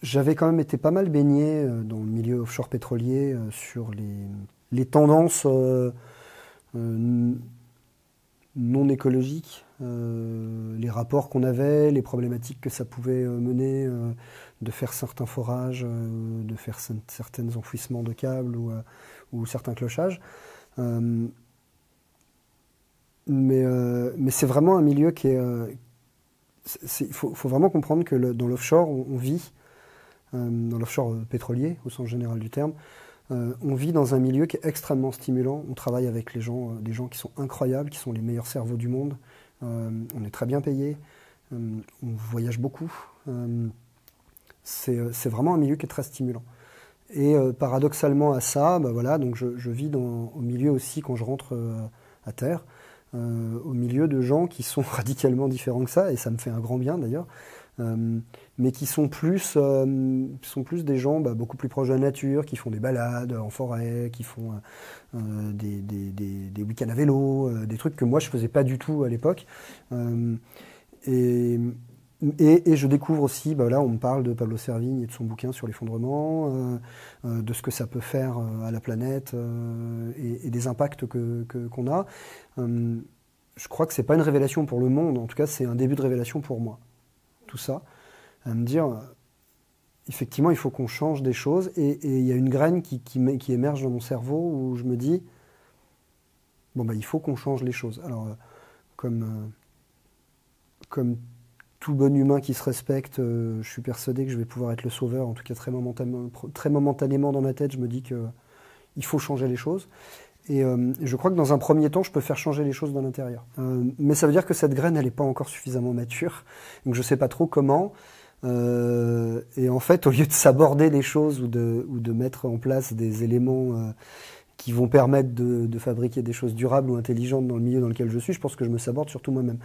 J'avais quand même été pas mal baigné dans le milieu offshore pétrolier sur les tendances non écologiques, les rapports qu'on avait, les problématiques que ça pouvait mener de faire certains forages, de faire certains enfouissements de câbles ou certains clochages. Mais c'est vraiment un milieu qui est... Il faut vraiment comprendre que dans l'offshore, on vit, dans l'offshore pétrolier au sens général du terme, on vit dans un milieu qui est extrêmement stimulant. On travaille avec des gens qui sont incroyables, qui sont les meilleurs cerveaux du monde. On est très bien payé. On voyage beaucoup. C'est vraiment un milieu qui est très stimulant. Et paradoxalement à ça, donc je vis au milieu aussi quand je rentre à terre, au milieu de gens qui sont radicalement différents que ça, et ça me fait un grand bien d'ailleurs. mais qui sont plus des gens beaucoup plus proches de la nature, qui font des balades en forêt, qui font des week-ends à vélo, des trucs que moi je faisais pas du tout à l'époque. Et je découvre aussi, là on me parle de Pablo Servigne et de son bouquin sur l'effondrement, de ce que ça peut faire à la planète et des impacts qu'on a. Je crois que c'est pas une révélation pour le monde, en tout cas c'est un début de révélation pour moi. Tout ça, à me dire, effectivement il faut qu'on change des choses et il y a une graine qui émerge dans mon cerveau où je me dis, il faut qu'on change les choses. Alors, comme tout bon humain qui se respecte, je suis persuadé que je vais pouvoir être le sauveur, en tout cas très momentanément dans ma tête, je me dis qu'il faut changer les choses. Et je crois que dans un premier temps, je peux faire changer les choses de l'intérieur. Mais ça veut dire que cette graine, elle n'est pas encore suffisamment mature, donc je ne sais pas trop comment. Et en fait, au lieu de s'aborder les choses ou de mettre en place des éléments qui vont permettre de fabriquer des choses durables ou intelligentes dans le milieu dans lequel je suis, je pense que je me saborde surtout moi-même.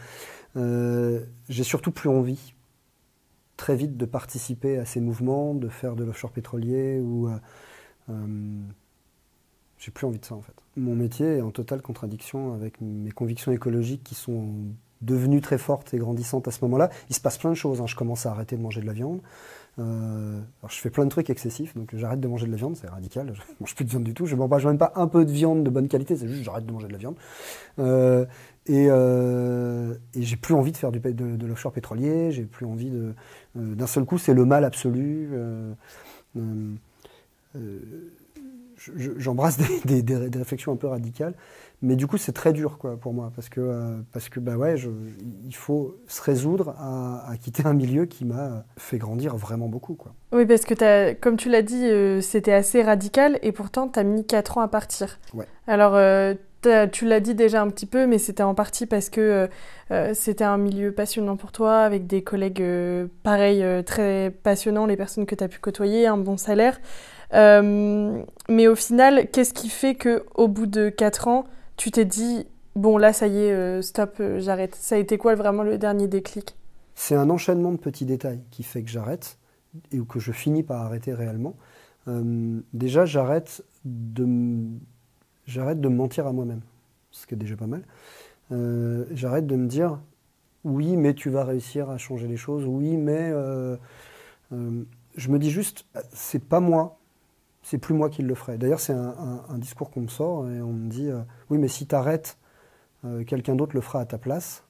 J'ai surtout plus envie, très vite, de participer à ces mouvements, de faire de l'offshore pétrolier ou... j'ai plus envie de ça en fait. Mon métier est en totale contradiction avec mes convictions écologiques qui sont devenues très fortes et grandissantes à ce moment-là. Il se passe plein de choses, Je commence à arrêter de manger de la viande. Alors je fais plein de trucs excessifs, donc j'arrête de manger de la viande, c'est radical, je mange plus de viande du tout, je mange même pas un peu de viande de bonne qualité, c'est juste j'arrête de manger de la viande. Et j'ai plus envie de faire de l'offshore pétrolier, j'ai plus envie d'un seul coup, c'est le mal absolu. J'embrasse des réflexions un peu radicales, mais du coup c'est très dur pour moi, parce que il faut se résoudre à quitter un milieu qui m'a fait grandir vraiment beaucoup, quoi. Oui, parce que comme tu l'as dit, c'était assez radical et pourtant tu as mis 4 ans à partir. Ouais. Alors tu l'as dit déjà un petit peu, mais c'était en partie parce que c'était un milieu passionnant pour toi, avec des collègues pareils, très passionnants, les personnes que tu as pu côtoyer, un bon salaire. Mais au final, qu'est-ce qui fait qu'au bout de 4 ans, tu t'es dit, bon là ça y est, stop, j'arrête. Ça a été quoi vraiment le dernier déclic? C'est un enchaînement de petits détails qui fait que j'arrête, et que je finis par arrêter réellement. Déjà, j'arrête de me mentir à moi-même, ce qui est déjà pas mal. J'arrête de me dire, oui, mais tu vas réussir à changer les choses, oui, mais... je me dis juste, c'est pas moi, c'est plus moi qui le ferai. D'ailleurs, c'est un discours qu'on me sort, et on me dit, oui, mais si t'arrêtes, quelqu'un d'autre le fera à ta place.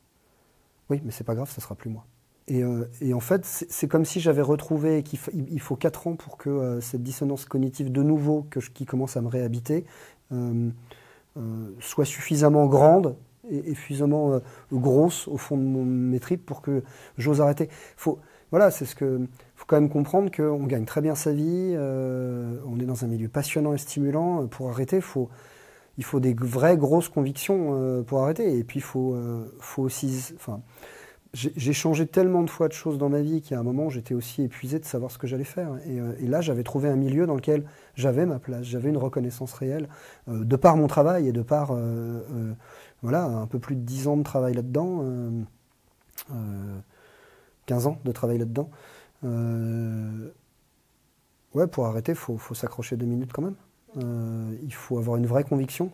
Oui, mais c'est pas grave, ça sera plus moi. Et en fait, c'est comme si j'avais retrouvé qu'il faut 4 ans pour que cette dissonance cognitive de nouveau, qui commence à me réhabiter, soit suffisamment grande et suffisamment grosse au fond de mes tripes pour que j'ose arrêter. Voilà, c'est faut quand même comprendre qu'on gagne très bien sa vie, on est dans un milieu passionnant et stimulant. Pour arrêter, il faut des vraies grosses convictions pour arrêter. Et puis il faut aussi... J'ai changé tellement de fois de choses dans ma vie qu'à un moment, j'étais aussi épuisé de savoir ce que j'allais faire. Et là, j'avais trouvé un milieu dans lequel j'avais ma place, j'avais une reconnaissance réelle, de par mon travail et de par un peu plus de 10 ans de travail là-dedans, 15 ans de travail là-dedans. Pour arrêter, il faut s'accrocher 2 minutes quand même. Il faut avoir une vraie conviction.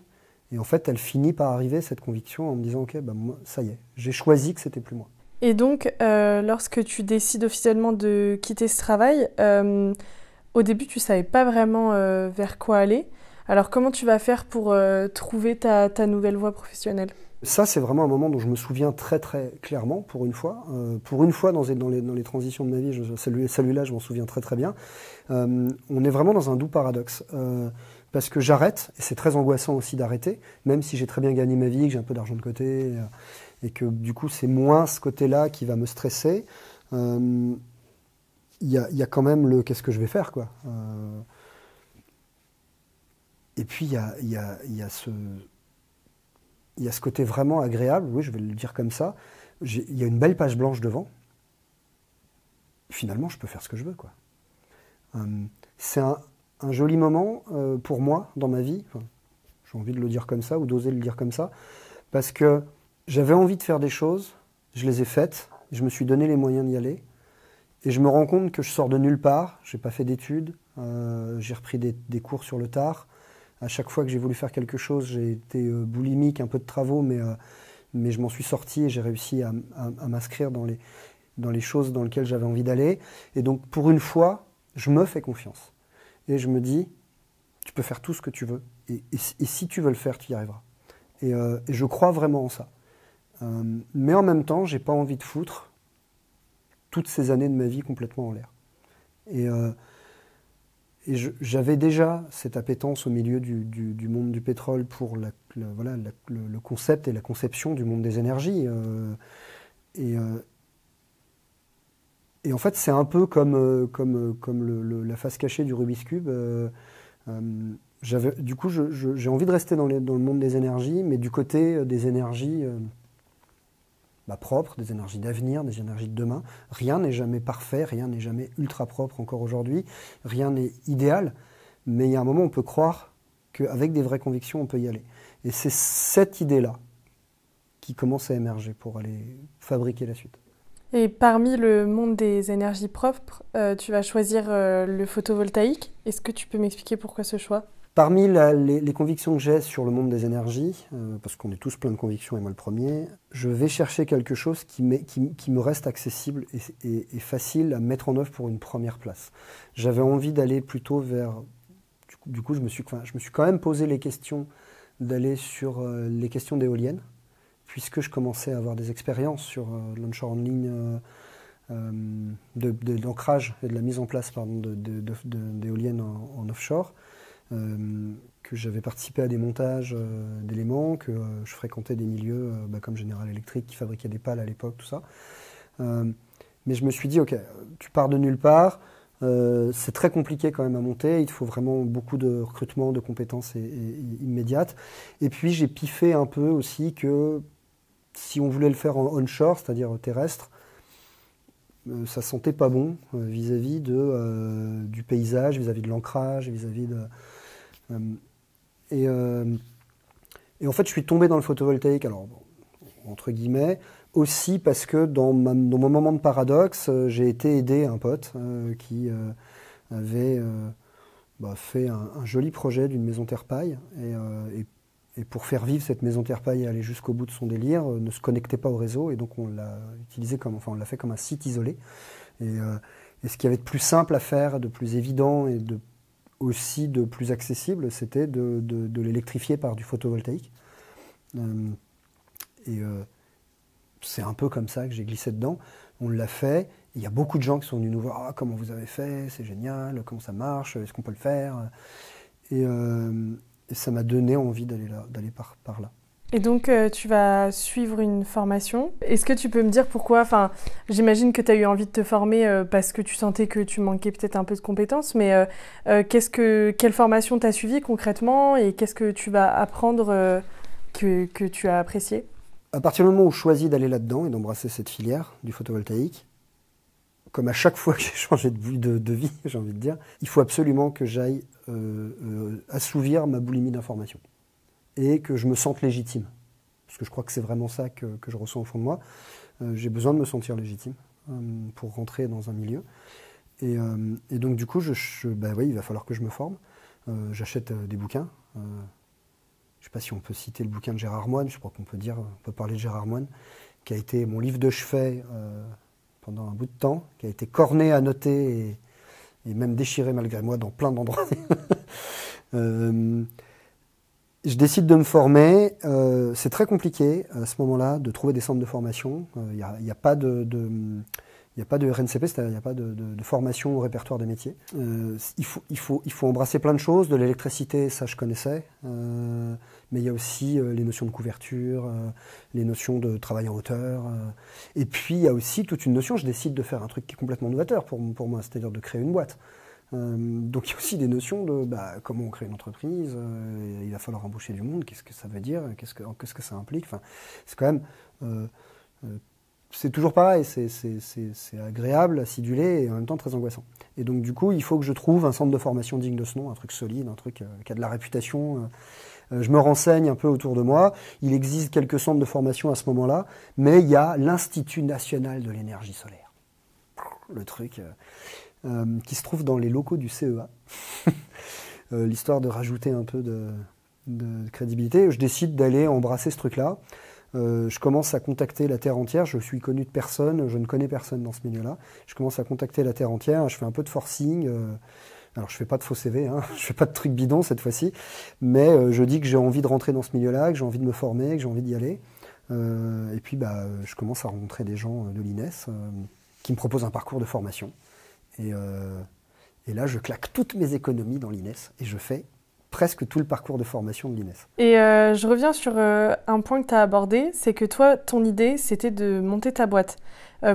Et en fait, elle finit par arriver, cette conviction, en me disant, ok, moi, ça y est, j'ai choisi que c'était plus moi. Et donc, lorsque tu décides officiellement de quitter ce travail, au début, tu ne savais pas vraiment vers quoi aller. Alors, comment tu vas faire pour trouver ta nouvelle voie professionnelle ? Ça, c'est vraiment un moment dont je me souviens très très clairement, pour une fois. Pour une fois, dans les transitions de ma vie, celui-là, je m'en souviens très très bien. On est vraiment dans un doux paradoxe. Parce que j'arrête, et c'est très angoissant aussi d'arrêter, même si j'ai très bien gagné ma vie, que j'ai un peu d'argent de côté, et que du coup c'est moins ce côté-là qui va me stresser. Il y a quand même le qu'est-ce que je vais faire, quoi. Et puis il y a ce côté vraiment agréable, oui, je vais le dire comme ça. Il y a une belle page blanche devant. Finalement, je peux faire ce que je veux, quoi. C'est un joli moment pour moi dans ma vie. Enfin, j'ai envie de le dire comme ça ou d'oser le dire comme ça, parce que j'avais envie de faire des choses, je les ai faites, je me suis donné les moyens d'y aller. Et je me rends compte que je sors de nulle part, j'ai pas fait d'études, j'ai repris des cours sur le tard. À chaque fois que j'ai voulu faire quelque chose, j'ai été boulimique, un peu de travaux, mais je m'en suis sorti et j'ai réussi à m'inscrire dans les choses dans lesquelles j'avais envie d'aller. Et donc, pour une fois, je me fais confiance. Et je me dis, tu peux faire tout ce que tu veux. Et si tu veux le faire, tu y arriveras. Et je crois vraiment en ça. Mais en même temps, j'ai pas envie de foutre toutes ces années de ma vie complètement en l'air. Et j'avais déjà cette appétence au milieu du monde du pétrole pour le concept et la conception du monde des énergies. Et en fait, c'est un peu comme la face cachée du Rubik's Cube. Du coup, j'ai envie de rester dans le monde des énergies, mais du côté des énergies propres, des énergies d'avenir, des énergies de demain. Rien n'est jamais parfait, rien n'est jamais ultra propre encore aujourd'hui, rien n'est idéal, mais il y a un moment où on peut croire qu'avec des vraies convictions, on peut y aller. Et c'est cette idée-là qui commence à émerger pour aller fabriquer la suite. Et parmi le monde des énergies propres, tu vas choisir le photovoltaïque. Est-ce que tu peux m'expliquer pourquoi ce choix ? Parmi les convictions que j'ai sur le monde des énergies, parce qu'on est tous plein de convictions et moi le premier, je vais chercher quelque chose qui me reste accessible et facile à mettre en œuvre pour une première place. J'avais envie d'aller plutôt vers... Du coup, je me suis quand même posé les questions d'aller sur les questions d'éoliennes, puisque je commençais à avoir des expériences sur l'onshore en ligne, d'ancrage et de la mise en place d'éoliennes en offshore. Que j'avais participé à des montages d'éléments, que je fréquentais des milieux comme General Electric qui fabriquait des pales à l'époque, tout ça. Mais je me suis dit, ok, tu pars de nulle part, c'est très compliqué quand même à monter, il te faut vraiment beaucoup de recrutement, de compétences immédiates. Et puis j'ai piffé un peu aussi que si on voulait le faire en onshore, c'est-à-dire terrestre, ça sentait pas bon vis-à-vis du paysage, vis-à-vis de l'ancrage, vis-à-vis de... Et en fait, je suis tombé dans le photovoltaïque, alors entre guillemets, aussi parce que dans mon moment de paradoxe, j'ai été aidé un pote qui avait fait un joli projet d'une maison terre-paille et pour faire vivre cette maison terre-paille et aller jusqu'au bout de son délire, ne se connectait pas au réseau et donc on l'a fait comme un site isolé. Et ce qu'il y avait de plus simple à faire, de plus évident et aussi de plus accessible, c'était de l'électrifier par du photovoltaïque. C'est un peu comme ça que j'ai glissé dedans. On l'a fait. Il y a beaucoup de gens qui sont venus nous voir. Ah, comment vous avez fait? C'est génial. Comment ça marche? Est-ce qu'on peut le faire? Et ça m'a donné envie d'aller par là. Et donc, tu vas suivre une formation. Est-ce que tu peux me dire pourquoi? Enfin, j'imagine que tu as eu envie de te former parce que tu sentais que tu manquais peut-être un peu de compétences, mais quelle formation tu as suivie concrètement et qu'est-ce que tu vas apprendre que tu as apprécié? À partir du moment où je choisis d'aller là-dedans et d'embrasser cette filière du photovoltaïque, comme à chaque fois que j'ai changé de vie, j'ai envie de dire, il faut absolument que j'aille assouvir ma boulimie d'informations. Et que je me sente légitime. Parce que je crois que c'est vraiment ça que je ressens au fond de moi. J'ai besoin de me sentir légitime pour rentrer dans un milieu. Et donc du coup, oui, il va falloir que je me forme. J'achète des bouquins. Je ne sais pas si on peut citer le bouquin de Gérard Moine, je crois qu'on peut parler de Gérard Moine, qui a été mon livre de chevet pendant un bout de temps, qui a été corné, annoté et même déchiré malgré moi dans plein d'endroits. Je décide de me former. C'est très compliqué à ce moment-là de trouver des centres de formation. Il n'y a pas de RNCP, c'est-à-dire il n'y a pas de formation au répertoire des métiers. Il faut embrasser plein de choses. De l'électricité, ça je connaissais. Mais il y a aussi les notions de couverture, les notions de travail en hauteur. Et puis il y a aussi toute une notion, je décide de faire un truc qui est complètement novateur pour moi, c'est-à-dire de créer une boîte. Donc il y a aussi des notions de comment on crée une entreprise, il va falloir embaucher du monde, qu'est-ce que ça veut dire, qu'est-ce que ça implique. Enfin, c'est quand même, c'est toujours pareil, c'est agréable, acidulé et en même temps très angoissant. Et donc du coup, il faut que je trouve un centre de formation digne de ce nom, un truc solide, un truc qui a de la réputation. Je me renseigne un peu autour de moi. Il existe quelques centres de formation à ce moment-là, mais il y a l'Institut national de l'énergie solaire. le truc qui se trouve dans les locaux du CEA. L'histoire de rajouter un peu de crédibilité. Je décide d'aller embrasser ce truc-là. Je commence à contacter la Terre entière. Je suis connu de personne, je ne connais personne dans ce milieu-là. Je commence à contacter la Terre entière. Je fais un peu de forcing. Alors, je fais pas de faux CV, hein, je fais pas de trucs bidons cette fois-ci, mais je dis que j'ai envie de rentrer dans ce milieu-là, que j'ai envie de me former, que j'ai envie d'y aller. Et puis, je commence à rencontrer des gens de l'INES qui me proposent un parcours de formation. Et là, je claque toutes mes économies dans l'INES et je fais presque tout le parcours de formation de l'INES. Et je reviens sur un point que tu as abordé, c'est que toi, ton idée, c'était de monter ta boîte.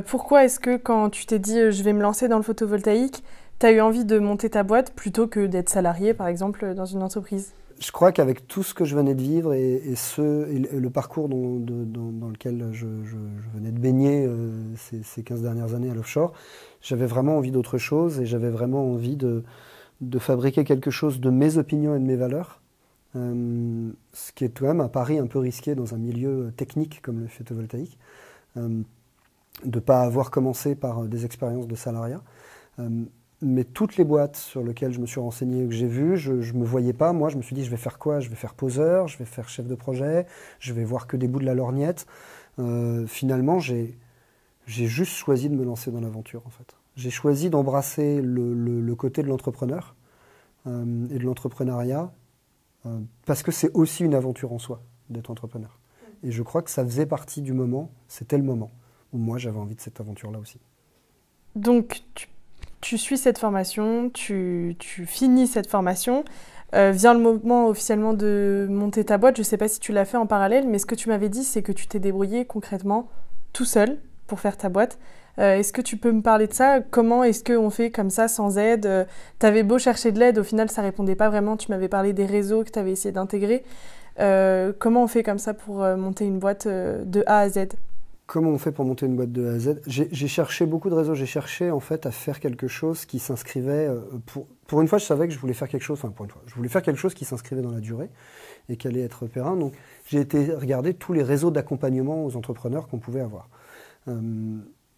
Pourquoi est-ce que quand tu t'es dit je vais me lancer dans le photovoltaïque, tu as eu envie de monter ta boîte plutôt que d'être salarié, par exemple, dans une entreprise? Je crois qu'avec tout ce que je venais de vivre et le parcours dans lequel je venais de baigner ces 15 dernières années à l'offshore, j'avais vraiment envie d'autre chose et j'avais vraiment envie de fabriquer quelque chose de mes opinions et de mes valeurs, ce qui est quand même un pari un peu risqué dans un milieu technique comme le photovoltaïque, de ne pas avoir commencé par des expériences de salariat. Mais toutes les boîtes sur lesquelles je me suis renseigné, que j'ai vues, je ne me voyais pas. Moi, je me suis dit, je vais faire quoi? Je vais faire poseur, je vais faire chef de projet, je vais voir que des bouts de la lorgnette. Finalement, j'ai juste choisi de me lancer dans l'aventure, en fait. J'ai choisi d'embrasser le côté de l'entrepreneur et de l'entrepreneuriat parce que c'est aussi une aventure en soi d'être entrepreneur. Et je crois que ça faisait partie du moment, c'était le moment où moi j'avais envie de cette aventure-là aussi. Donc, tu suis cette formation, tu finis cette formation, vient le moment officiellement de monter ta boîte. Je ne sais pas si tu l'as fait en parallèle, mais ce que tu m'avais dit, c'est que tu t'es débrouillé concrètement tout seul pour faire ta boîte. Est-ce que tu peux me parler de ça? Comment est-ce qu'on fait comme ça sans aide? Tu avais beau chercher de l'aide, au final ça répondait pas vraiment. Tu m'avais parlé des réseaux que tu avais essayé d'intégrer. Comment on fait comme ça pour monter une boîte de A à Z? Comment on fait pour monter une boîte de A à Z? J'ai cherché beaucoup de réseaux. J'ai cherché en fait à faire quelque chose qui s'inscrivait. Pour une fois, je savais que je voulais faire quelque chose. Enfin, pour une fois, je voulais faire quelque chose qui s'inscrivait dans la durée et qui allait être pérenne. Donc, j'ai été regarder tous les réseaux d'accompagnement aux entrepreneurs qu'on pouvait avoir.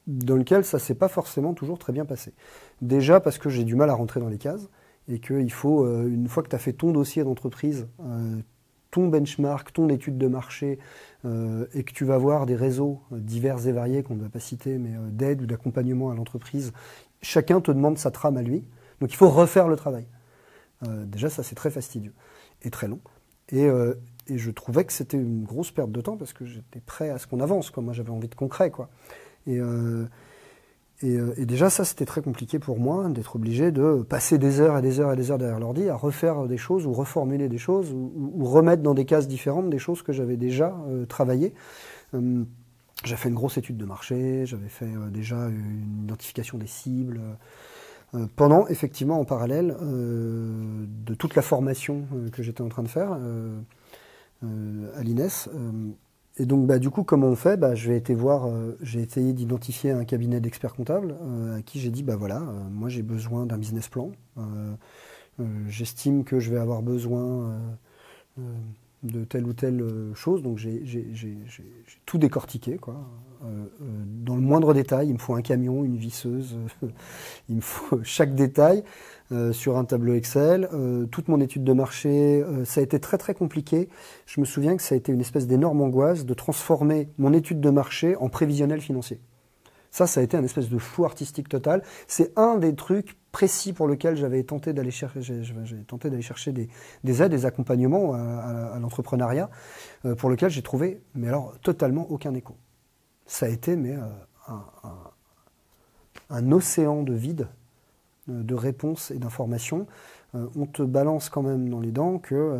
Dans lequel ça ne s'est pas forcément toujours très bien passé. Déjà parce que j'ai du mal à rentrer dans les cases et qu'il faut, une fois que tu as fait ton dossier d'entreprise, ton benchmark, ton étude de marché, et que tu vas voir des réseaux divers et variés, qu'on ne va pas citer, mais d'aide ou d'accompagnement à l'entreprise, chacun te demande sa trame à lui. Donc il faut refaire le travail. Déjà ça c'est très fastidieux et très long. Et je trouvais que c'était une grosse perte de temps parce que j'étais prêt à ce qu'on avance, quoi. Moi j'avais envie de concret, quoi. Et déjà, ça, c'était très compliqué pour moi, d'être obligé de passer des heures et des heures et des heures derrière l'ordi à refaire des choses ou reformuler des choses ou remettre dans des cases différentes des choses que j'avais déjà travaillées. J'avais fait une grosse étude de marché, j'avais fait déjà une identification des cibles. Pendant, effectivement, en parallèle de toute la formation que j'étais en train de faire à l'INES. Et donc, du coup, comment on fait? J'ai essayé d'identifier un cabinet d'experts comptables à qui j'ai dit, moi j'ai besoin d'un business plan. J'estime que je vais avoir besoin de telle ou telle chose. Donc, j'ai tout décortiqué, quoi. Dans le moindre détail, il me faut un camion, une visseuse, il me faut chaque détail. Sur un tableau Excel, toute mon étude de marché, ça a été très très compliqué. Je me souviens que ça a été une espèce d'énorme angoisse de transformer mon étude de marché en prévisionnel financier. Ça a été un espèce de fou artistique total. C'est un des trucs précis pour lequel j'avais tenté d'aller chercher, des aides, des accompagnements à l'entrepreneuriat, pour lequel j'ai trouvé, mais alors totalement aucun écho. Ça a été un océan de vide, de réponses et d'informations. On te balance quand même dans les dents que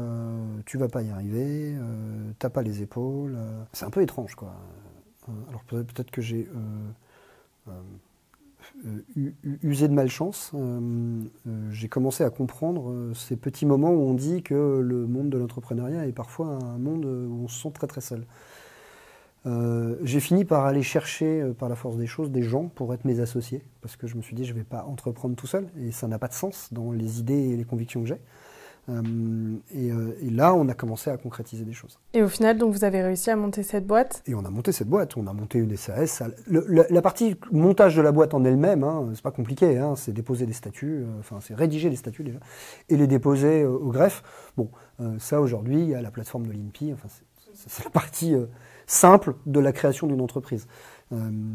tu vas pas y arriver, t'as pas les épaules. C'est un peu étrange, quoi. Alors peut-être que j'ai usé de malchance. J'ai commencé à comprendre ces petits moments où on dit que le monde de l'entrepreneuriat est parfois un monde où on se sent très très seul. J'ai fini par aller chercher, par la force des choses, des gens pour être mes associés, parce que je me suis dit, je ne vais pas entreprendre tout seul, et ça n'a pas de sens dans les idées et les convictions que j'ai. Et là, on a commencé à concrétiser des choses. Et au final, donc, vous avez réussi à monter cette boîte? Et on a monté cette boîte, on a monté une SAS. La partie montage de la boîte en elle-même, hein, c'est pas compliqué, hein, c'est déposer des statuts, c'est rédiger les statuts déjà, et les déposer au greffe. Bon, ça aujourd'hui, il y a la plateforme de l'INPI, c'est la partie simple de la création d'une entreprise.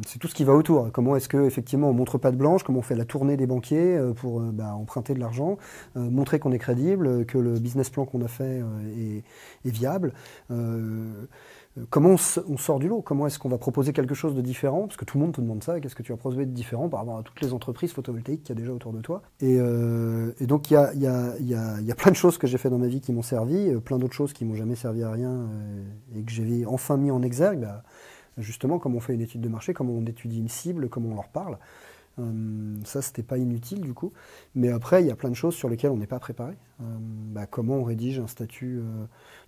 C'est tout ce qui va autour. Comment est-ce qu'effectivement on montre patte blanche, comment on fait la tournée des banquiers pour emprunter de l'argent, montrer qu'on est crédible, que le business plan qu'on a fait est viable. Comment on sort du lot? Comment est-ce qu'on va proposer quelque chose de différent? Parce que tout le monde te demande ça, qu'est-ce que tu vas proposer de différent par rapport à toutes les entreprises photovoltaïques qu'il y a déjà autour de toi? Et donc il y a plein de choses que j'ai fait dans ma vie qui m'ont servi, plein d'autres choses qui m'ont jamais servi à rien et que j'ai enfin mis en exergue. Justement, comment on fait une étude de marché, comment on étudie une cible, comment on leur parle. Ça, c'était pas inutile du coup. Mais après, il y a plein de choses sur lesquelles on n'est pas préparé. Comment on rédige un statut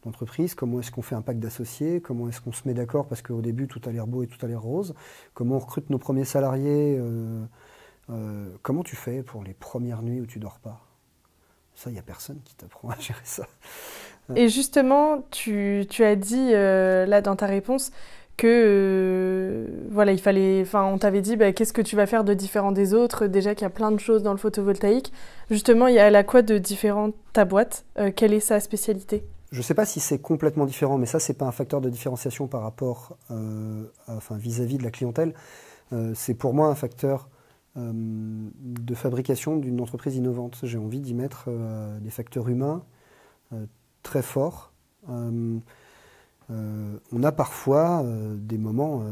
d'entreprise, comment est-ce qu'on fait un pacte d'associés, comment est-ce qu'on se met d'accord parce qu'au début, tout a l'air beau et tout a l'air rose. Comment on recrute nos premiers salariés. Comment tu fais pour les premières nuits où tu dors pas? Ça, il n'y a personne qui t'apprend à gérer ça. Et justement, tu as dit là dans ta réponse que voilà, il fallait, on t'avait dit qu'est-ce que tu vas faire de différent des autres, déjà qu'il y a plein de choses dans le photovoltaïque. Justement, elle a quoi de différent ta boîte? Quelle est sa spécialité? Je ne sais pas si c'est complètement différent, mais ça, c'est pas un facteur de différenciation par rapport vis-à-vis de la clientèle. C'est pour moi un facteur de fabrication d'une entreprise innovante. J'ai envie d'y mettre des facteurs humains très forts. On a parfois des moments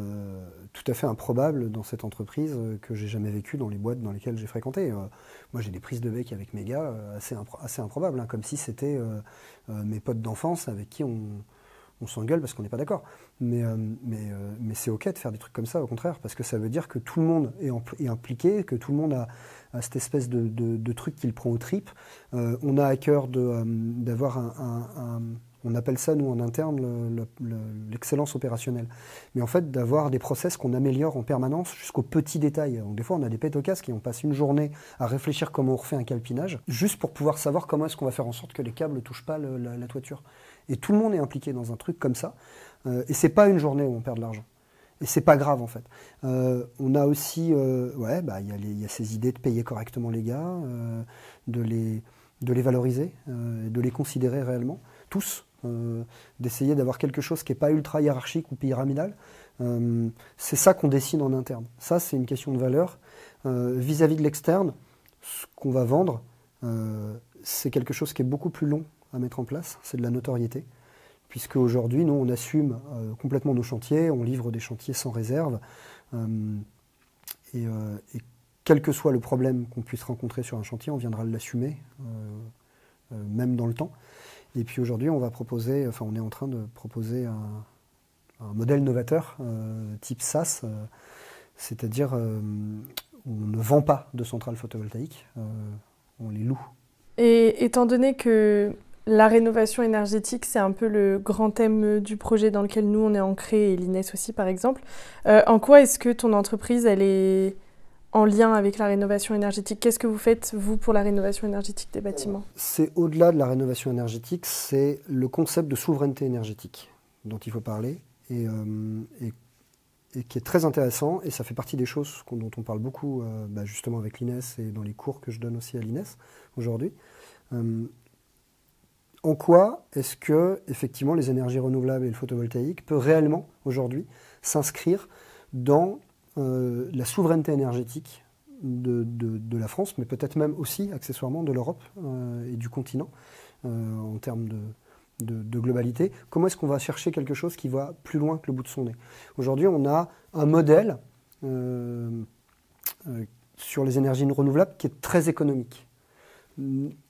tout à fait improbables dans cette entreprise que j'ai jamais vécu dans les boîtes dans lesquelles j'ai fréquenté. Moi, j'ai des prises de bec avec mes gars assez improbables, hein, comme si c'était mes potes d'enfance avec qui on s'engueule parce qu'on n'est pas d'accord. Mais c'est ok de faire des trucs comme ça, au contraire, parce que ça veut dire que tout le monde est impliqué, que tout le monde a cette espèce de truc qu'il prend aux tripes. On a à cœur d'avoir on appelle ça, nous, en interne, l'excellence opérationnelle. Mais en fait, d'avoir des process qu'on améliore en permanence jusqu'aux petits détails. Donc, des fois, on a des pétocasses qui ont passé une journée à réfléchir comment on refait un calpinage, juste pour pouvoir savoir comment est-ce qu'on va faire en sorte que les câbles ne touchent pas la toiture. Et tout le monde est impliqué dans un truc comme ça. Et c'est pas une journée où on perd de l'argent. Et c'est pas grave, en fait. On a aussi, il y a ces idées de payer correctement les gars, de les valoriser, de les considérer réellement, tous. D'essayer d'avoir quelque chose qui n'est pas ultra hiérarchique ou pyramidal. C'est ça qu'on dessine en interne. Ça, c'est une question de valeur. Vis-à-vis de l'externe, ce qu'on va vendre, c'est quelque chose qui est beaucoup plus long à mettre en place. C'est de la notoriété. Puisque aujourd'hui, nous, on assume complètement nos chantiers, on livre des chantiers sans réserve. Et quel que soit le problème qu'on puisse rencontrer sur un chantier, on viendra l'assumer, même dans le temps. Et puis aujourd'hui, on est en train de proposer un modèle novateur type SaaS, c'est-à-dire on ne vend pas de centrales photovoltaïques, on les loue. Et étant donné que la rénovation énergétique, c'est un peu le grand thème du projet dans lequel nous, on est ancré, et l'INES aussi, par exemple, en quoi est-ce que ton entreprise, elle est en lien avec la rénovation énergétique? Qu'est-ce que vous faites, vous, pour la rénovation énergétique des bâtiments? C'est au-delà de la rénovation énergétique, c'est le concept de souveraineté énergétique dont il faut parler et qui est très intéressant. Et ça fait partie des choses dont on parle beaucoup justement avec l'INES et dans les cours que je donne aussi à l'INES aujourd'hui. En quoi est-ce que, effectivement, les énergies renouvelables et le photovoltaïque peut réellement, aujourd'hui, s'inscrire dans la souveraineté énergétique de la France, mais peut-être même aussi, accessoirement, de l'Europe et du continent, en termes de globalité. Comment est-ce qu'on va chercher quelque chose qui va plus loin que le bout de son nez? Aujourd'hui, on a un modèle sur les énergies renouvelables qui est très économique.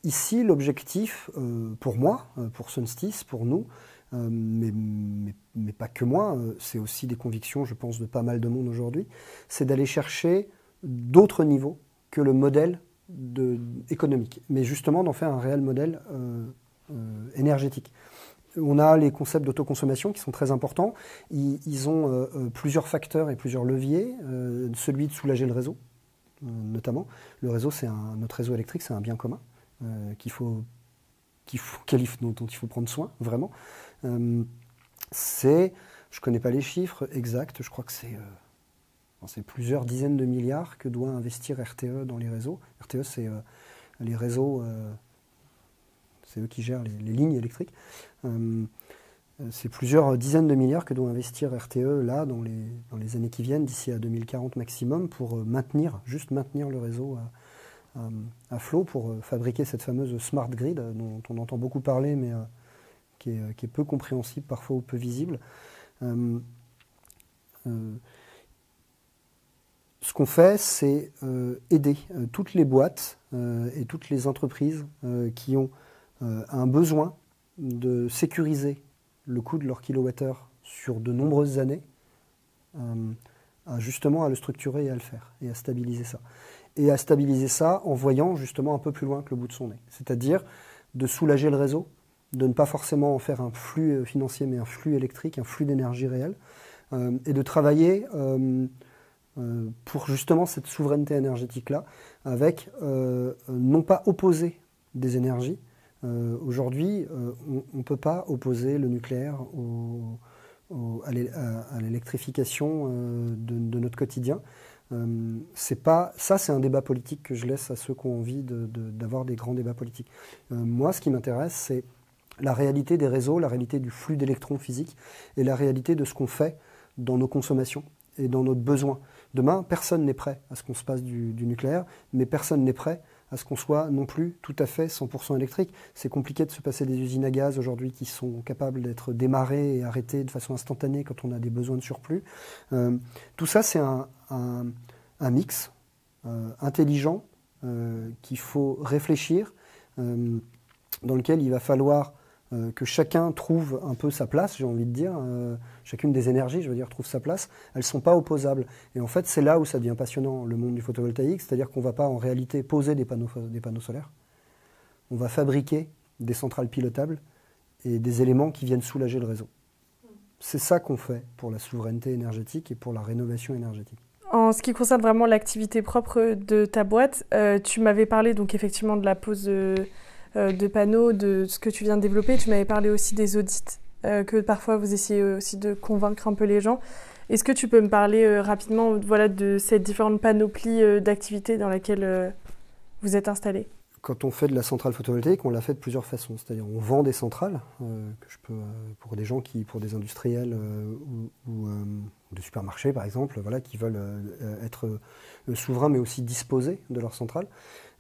Ici, l'objectif, pour moi, pour Sunstys, pour nous, mais pas que moi, c'est aussi des convictions, je pense, de pas mal de monde aujourd'hui, c'est d'aller chercher d'autres niveaux que le modèle économique, mais justement d'en faire un réel modèle énergétique. On a les concepts d'autoconsommation qui sont très importants. Ils ont plusieurs facteurs et plusieurs leviers. Celui de soulager le réseau, notamment. Le réseau, notre réseau électrique, c'est un bien commun qu'il faut dont il faut prendre soin, vraiment. Je ne connais pas les chiffres exacts, je crois que c'est plusieurs dizaines de milliards que doit investir RTE dans les réseaux. RTE, c'est les réseaux, c'est eux qui gèrent les lignes électriques. C'est plusieurs dizaines de milliards que doit investir RTE là dans les années qui viennent, d'ici à 2040 maximum, pour juste maintenir le réseau à flot, pour fabriquer cette fameuse smart grid dont on entend beaucoup parler, mais qui est peu compréhensible parfois ou peu visible. Ce qu'on fait, c'est aider toutes les boîtes et toutes les entreprises qui ont un besoin de sécuriser le coût de leur kilowattheure sur de nombreuses années, justement à le structurer et à le faire, et à stabiliser ça. Et à stabiliser ça en voyant justement un peu plus loin que le bout de son nez. C'est-à-dire de soulager le réseau, de ne pas forcément en faire un flux financier, mais un flux électrique, un flux d'énergie réelle, et de travailler pour justement cette souveraineté énergétique-là, avec non pas opposer des énergies. Aujourd'hui, on ne peut pas opposer le nucléaire à l'électrification de notre quotidien. C'est un débat politique que je laisse à ceux qui ont envie d'avoir des grands débats politiques. Moi, ce qui m'intéresse, c'est la réalité des réseaux, la réalité du flux d'électrons physiques et la réalité de ce qu'on fait dans nos consommations et dans notre besoin. Demain, personne n'est prêt à ce qu'on se passe du nucléaire, mais personne n'est prêt à ce qu'on soit non plus tout à fait 100% électrique. C'est compliqué de se passer des usines à gaz aujourd'hui qui sont capables d'être démarrées et arrêtées de façon instantanée quand on a des besoins de surplus. Tout ça, c'est un mix intelligent qu'il faut réfléchir, dans lequel il va falloir que chacun trouve un peu sa place, j'ai envie de dire. Chacune des énergies, je veux dire, trouve sa place. Elles ne sont pas opposables. Et en fait, c'est là où ça devient passionnant, le monde du photovoltaïque. C'est-à-dire qu'on ne va pas en réalité poser des panneaux solaires. On va fabriquer des centrales pilotables et des éléments qui viennent soulager le réseau. C'est ça qu'on fait pour la souveraineté énergétique et pour la rénovation énergétique. En ce qui concerne vraiment l'activité propre de ta boîte, tu m'avais parlé donc effectivement de la pose de panneaux, de ce que tu viens de développer. Tu m'avais parlé aussi des audits, que parfois vous essayez aussi de convaincre un peu les gens. Est-ce que tu peux me parler rapidement de ces différentes panoplies d'activités dans lesquelles vous êtes installés ? Quand on fait de la centrale photovoltaïque, on l'a fait de plusieurs façons. C'est-à-dire on vend des centrales que je peux, pour des gens pour des industriels ou des supermarchés par exemple, qui veulent être souverains mais aussi disposer de leurs centrales.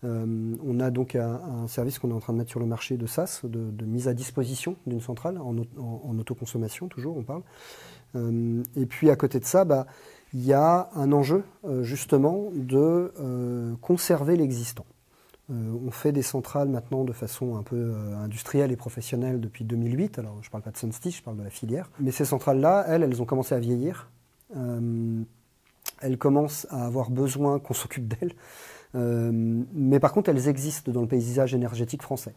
On a donc un service qu'on est en train de mettre sur le marché de SaaS, de mise à disposition d'une centrale, en autoconsommation toujours, on parle. Et puis à côté de ça, il y a un enjeu justement de conserver l'existant. On fait des centrales maintenant de façon un peu industrielle et professionnelle depuis 2008. Alors je ne parle pas de SunStitch, je parle de la filière. Mais ces centrales-là, elles ont commencé à vieillir. Elles commencent à avoir besoin qu'on s'occupe d'elles. Mais par contre, elles existent dans le paysage énergétique français.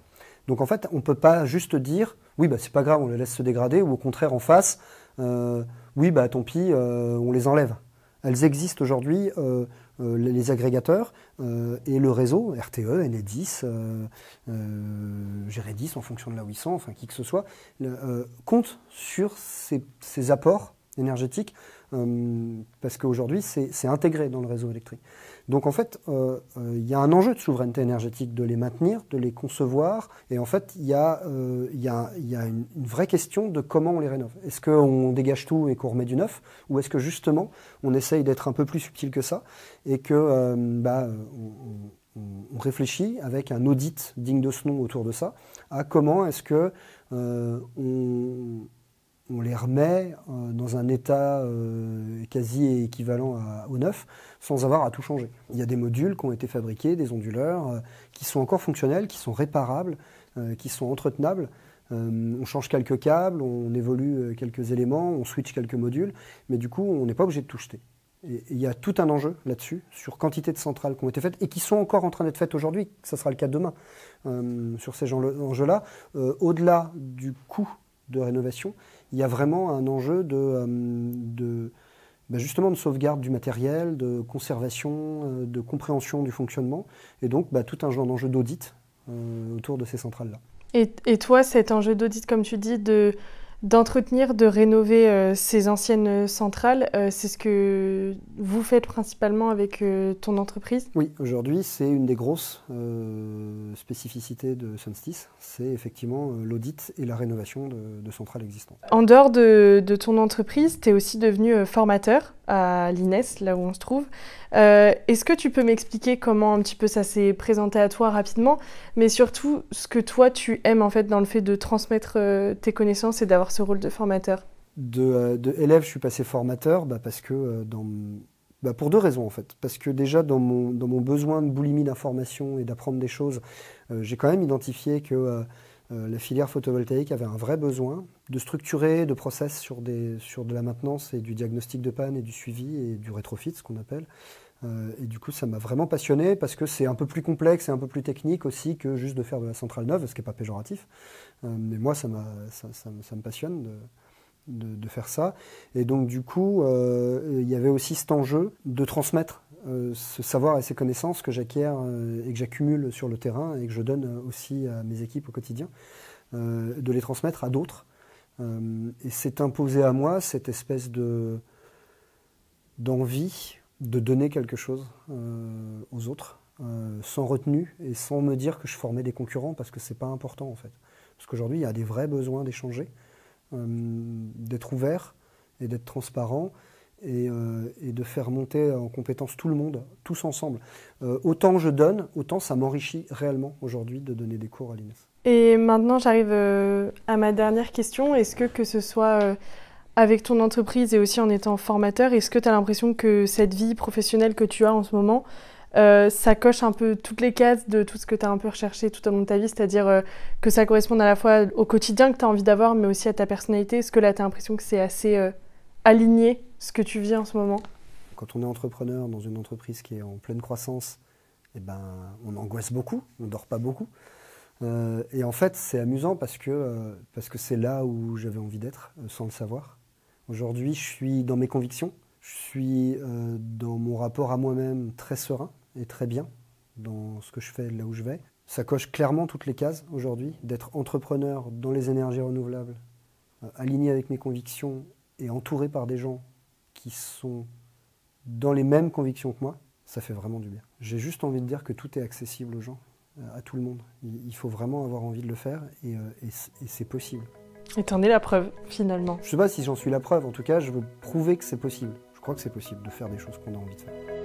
Donc en fait, on ne peut pas juste dire « oui, c'est pas grave, on les laisse se dégrader » ou au contraire, en face, « oui, tant pis, on les enlève ». Elles existent aujourd'hui, les agrégateurs et le réseau, RTE, Enedis, Géredis, en fonction de là où ils sont, enfin qui que ce soit, comptent sur ces apports énergétiques parce qu'aujourd'hui, c'est intégré dans le réseau électrique. Donc en fait, il y a un enjeu de souveraineté énergétique, de les maintenir, de les concevoir, et en fait, il y a une vraie question de comment on les rénove. Est-ce qu'on dégage tout et qu'on remet du neuf, ou est-ce que justement, on essaye d'être un peu plus subtil que ça, et que on réfléchit avec un audit digne de ce nom autour de ça, à comment est-ce que on les remet dans un état quasi équivalent au neuf, sans avoir à tout changer. Il y a des modules qui ont été fabriqués, des onduleurs, qui sont encore fonctionnels, qui sont réparables, qui sont entretenables. On change quelques câbles, on évolue quelques éléments, on switch quelques modules, mais du coup, on n'est pas obligé de tout jeter. Et il y a tout un enjeu là-dessus, sur quantité de centrales qui ont été faites et qui sont encore en train d'être faites aujourd'hui, ça sera le cas demain, sur ces enjeux-là. Au-delà du coût de rénovation, il y a vraiment un enjeu justement de sauvegarde du matériel, de conservation, de compréhension du fonctionnement, et donc tout un genre d'enjeu d'audit autour de ces centrales-là. Et toi, cet enjeu d'audit, comme tu dis, d'entretenir, de rénover ces anciennes centrales, c'est ce que vous faites principalement avec ton entreprise? Oui, aujourd'hui, c'est une des grosses spécificités de Sunstys, c'est effectivement l'audit et la rénovation de centrales existantes. En dehors de ton entreprise, tu es aussi devenu formateur à l'INES, là où on se trouve. Est-ce que tu peux m'expliquer comment un petit peu ça s'est présenté à toi rapidement, mais surtout ce que toi tu aimes en fait dans le fait de transmettre tes connaissances et d'avoir ce rôle de formateur? De élève, je suis passé formateur parce que pour deux raisons en fait. Parce que déjà dans mon besoin de boulimie d'information et d'apprendre des choses, j'ai quand même identifié que la filière photovoltaïque avait un vrai besoin de structurer, de process sur de la maintenance et du diagnostic de panne et du suivi et du rétrofit, ce qu'on appelle. Et du coup, ça m'a vraiment passionné parce que c'est un peu plus complexe et un peu plus technique aussi que juste de faire de la centrale neuve, ce qui n'est pas péjoratif. Mais moi, ça me passionne de faire ça. Et donc, du coup, il y avait aussi cet enjeu de transmettre ce savoir et ces connaissances que j'acquiers et que j'accumule sur le terrain et que je donne aussi à mes équipes au quotidien, de les transmettre à d'autres. Et c'est imposé à moi cette espèce d'envie de donner quelque chose aux autres, sans retenue et sans me dire que je formais des concurrents, parce que c'est pas important en fait. Parce qu'aujourd'hui, il y a des vrais besoins d'échanger, d'être ouvert et d'être transparent et de faire monter en compétence tout le monde, tous ensemble. Autant je donne, autant ça m'enrichit réellement aujourd'hui de donner des cours à l'INES. Et maintenant, j'arrive à ma dernière question. Est-ce que ce soit avec ton entreprise et aussi en étant formateur, est-ce que tu as l'impression que cette vie professionnelle que tu as en ce moment, ça coche un peu toutes les cases de tout ce que tu as un peu recherché tout au long de ta vie, c'est-à-dire que ça corresponde à la fois au quotidien que tu as envie d'avoir, mais aussi à ta personnalité? Est-ce que là, tu as l'impression que c'est assez aligné, ce que tu vis en ce moment? Quand on est entrepreneur dans une entreprise qui est en pleine croissance, on angoisse beaucoup, on ne dort pas beaucoup. Et en fait, c'est amusant parce que c'est là où j'avais envie d'être, sans le savoir. Aujourd'hui, je suis dans mes convictions, je suis dans mon rapport à moi-même très serein et très bien dans ce que je fais, là où je vais. Ça coche clairement toutes les cases aujourd'hui, d'être entrepreneur dans les énergies renouvelables, aligné avec mes convictions et entouré par des gens qui sont dans les mêmes convictions que moi. Ça fait vraiment du bien. J'ai juste envie de dire que tout est accessible aux gens, à tout le monde. Il faut vraiment avoir envie de le faire et c'est possible. Et t'en es la preuve, finalement. Je ne sais pas si j'en suis la preuve, en tout cas, je veux prouver que c'est possible. Je crois que c'est possible de faire des choses qu'on a envie de faire.